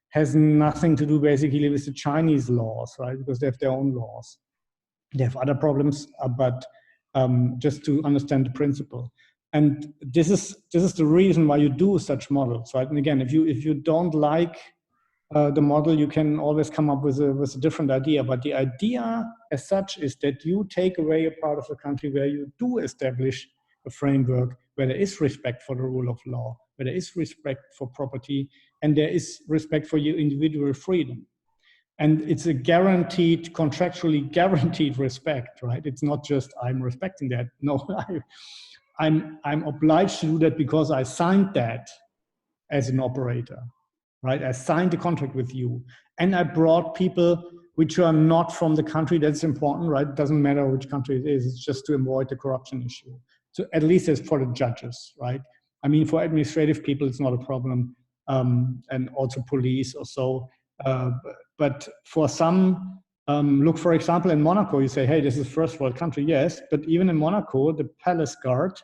Speaker 1: has nothing to do basically with the Chinese laws, right? Because they have their own laws. They have other problems, but just to understand the principle. And this is the reason why you do such models, right? And again, if you don't like the model, you can always come up with a different idea. But the idea as such is that you take away a part of the country where you do establish a framework where there is respect for the rule of law, where there is respect for property, and there is respect for your individual freedom. And it's a guaranteed, contractually guaranteed respect, right? It's not just I'm respecting that. No, I'm obliged to do that because I signed that as an operator, right? I signed the contract with you, and I brought people which are not from the country. That's important, right? It doesn't matter which country it is. It's just to avoid the corruption issue. So at least it's for the judges, right? I mean, for administrative people, it's not a problem, and also police or so. But for some, look, for example, in Monaco, you say, hey, this is first world country, yes, but even in Monaco, the palace guard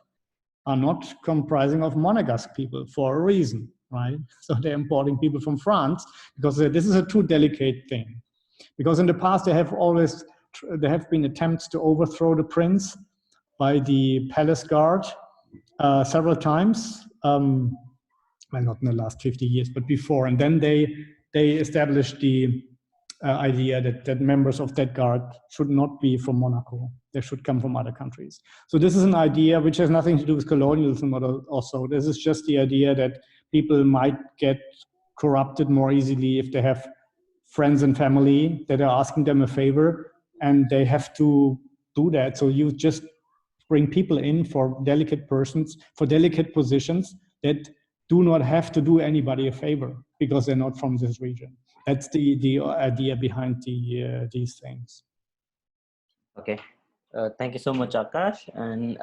Speaker 1: are not comprising of Monegasque people for a reason, right? So they're importing people from France because this is a too delicate thing. Because in the past, there have been attempts to overthrow the prince by the palace guard several times. Well, not in the last 50 years, but before. And then they established the idea that members of that guard should not be from Monaco. They should come from other countries. So this is an idea which has nothing to do with colonialism also. This is just the idea that people might get corrupted more easily if they have friends and family that are asking them a favor, and they have to do that. So you just bring people in for delicate persons, for delicate positions that do not have to do anybody a favor because they're not from this region. That's the idea behind these things.
Speaker 2: Okay. Thank you so much, Akash. And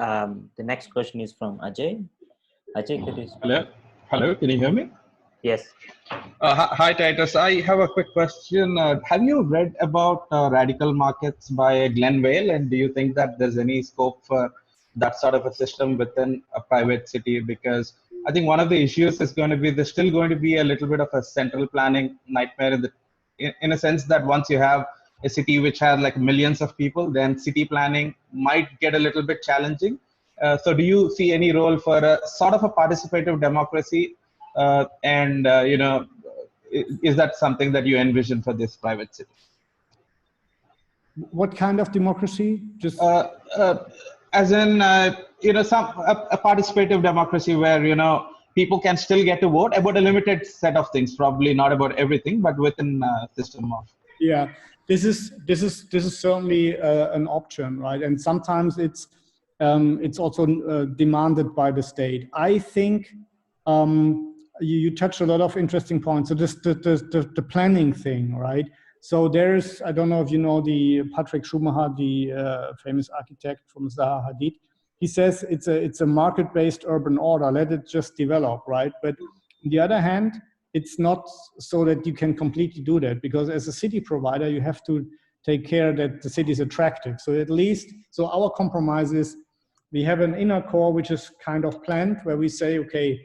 Speaker 2: the next question is from Ajay. Ajay, could you speak?
Speaker 9: Hello? Hello, can you hear me?
Speaker 2: Yes.
Speaker 9: Hi, Titus. I have a quick question. Have you read about radical markets by Glenn Whale, and do you think that there's any scope for that sort of a system within a private city? Because I think one of the issues is going to be there's still going to be a little bit of a central planning nightmare in a sense that once you have a city which has like millions of people, then city planning might get a little bit challenging. So do you see any role for a sort of a participative democracy? Is that something that you envision for this private city?
Speaker 1: What kind of democracy? Just
Speaker 9: as in, a participative democracy where, people can still get to vote about a limited set of things, probably not about everything, but within a system of.
Speaker 1: Yeah, this is certainly an option, right? And sometimes it's also demanded by the state. I think you touched a lot of interesting points. So just the planning thing, right? So there's, I don't know if you know the Patrick Schumacher, the famous architect from Zaha Hadid. He says it's a market-based urban order. Let it just develop, right? But on the other hand, it's not so that you can completely do that, because as a city provider, you have to take care that the city is attractive. So at least, so our compromise is we have an inner core which is kind of planned, where we say, okay,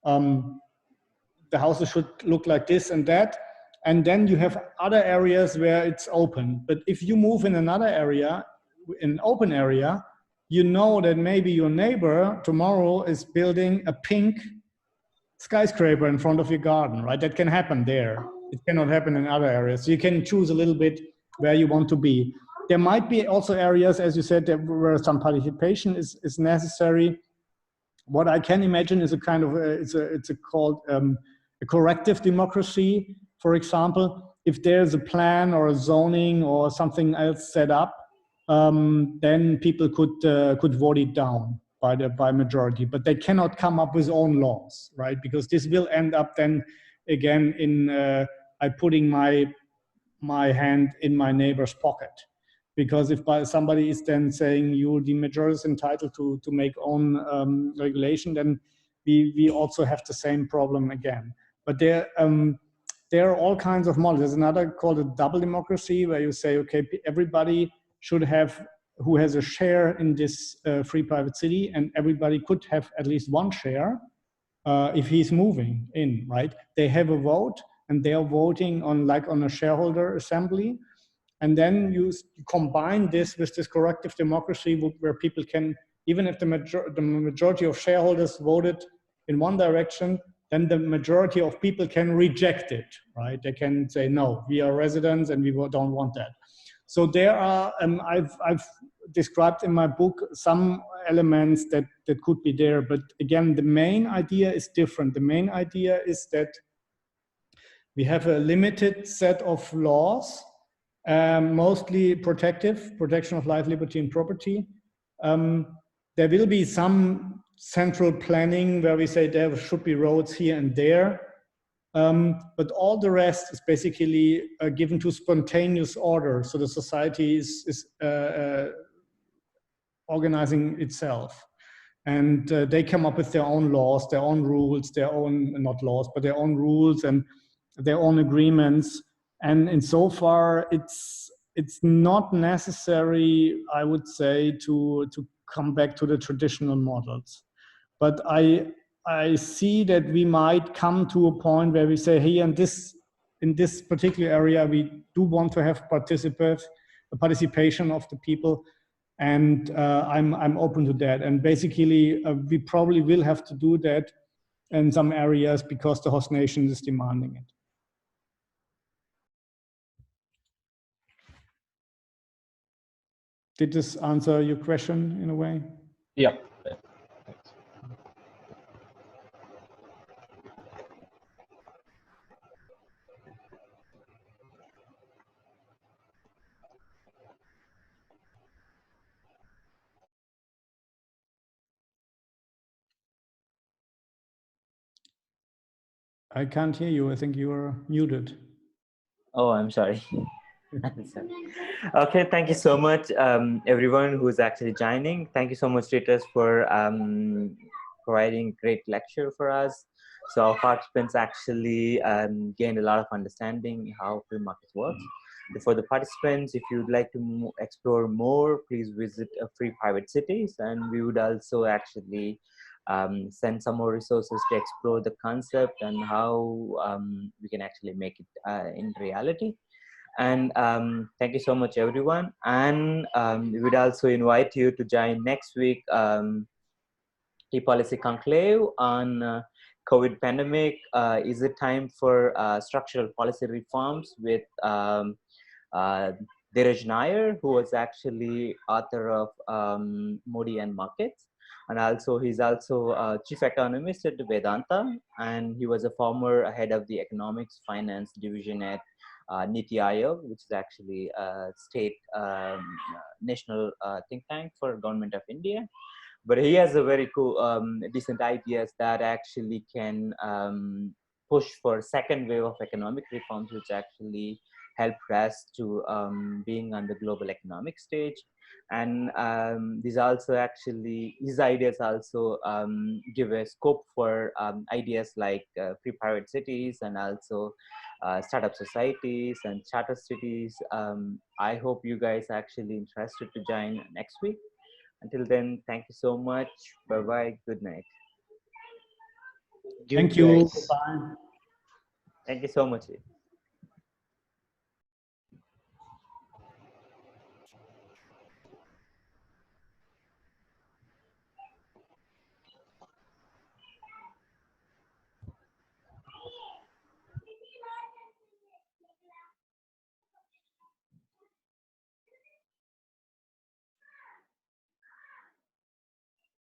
Speaker 1: the houses should look like this and that. And then you have other areas where it's open. But if you move in another area, an open area, you know that maybe your neighbor tomorrow is building a pink skyscraper in front of your garden, right? That can happen there. It cannot happen in other areas. So you can choose a little bit where you want to be. There might be also areas, as you said, where some participation is necessary. What I can imagine is a kind of, it's called a corrective democracy. For example, if there's a plan or a zoning or something else set up, then people could vote it down by majority, but they cannot come up with own laws, right? Because this will end up then again in putting my hand in my neighbor's pocket. Because if somebody is then saying the majority is entitled to make own regulation, then we also have the same problem again. But there, there are all kinds of models. There's another called a double democracy, where you say, okay, everybody should have, who has a share in this free private city, and everybody could have at least one share if he's moving in, right? They have a vote, and they are voting on, like, on a shareholder assembly. And then you combine this with this corrective democracy, where people can, even if the majority of shareholders voted in one direction, then the majority of people can reject it, right? They can say, no, we are residents and we don't want that. So there are, I've described in my book some elements that could be there, but again, the main idea is different. The main idea is that we have a limited set of laws, mostly protection of life, liberty, and property. There will be some central planning where we say there should be roads here and there, but all the rest is basically given to spontaneous order. So the society is organizing itself. And they come up with their own laws, their own rules, their own, not laws, but their own rules and their own agreements. And insofar, it's not necessary, I would say, to come back to the traditional models. But I see that we might come to a point where we say, hey, in this particular area, we do want to have participation of the people. And I'm open to that. And basically, we probably will have to do that in some areas because the host nation is demanding it. Did this answer your question in a way?
Speaker 9: Yeah.
Speaker 1: I can't hear you. I think you are muted.
Speaker 2: Oh, I'm sorry. Okay, thank you so much, everyone who's actually joining. Thank you so much, Titus, for providing great lecture for us. So our participants actually gained a lot of understanding how free markets work. For the participants, if you'd like to explore more, please visit Free Private Cities, and we would also actually send some more resources to explore the concept and how we can actually make it in reality. And thank you so much, everyone. And we would also invite you to join next week E Policy Conclave on COVID pandemic. Is it time for structural policy reforms with Dheeraj Nair, who was actually author of Modi and Markets. And also, he's also chief economist at Vedanta, and he was a former head of the economics finance division at Niti Aayog, which is actually a state national think tank for government of India. But he has a very cool, decent ideas that actually can push for second wave of economic reforms, which actually help us to being on the global economic stage. And these also actually, his ideas also give a scope for ideas like free private cities and also startup societies and charter cities. I hope you guys are actually interested to join next week. Until then, thank you so much. Bye-bye. Good night.
Speaker 1: Thank you.
Speaker 2: Bye. Thank you so much.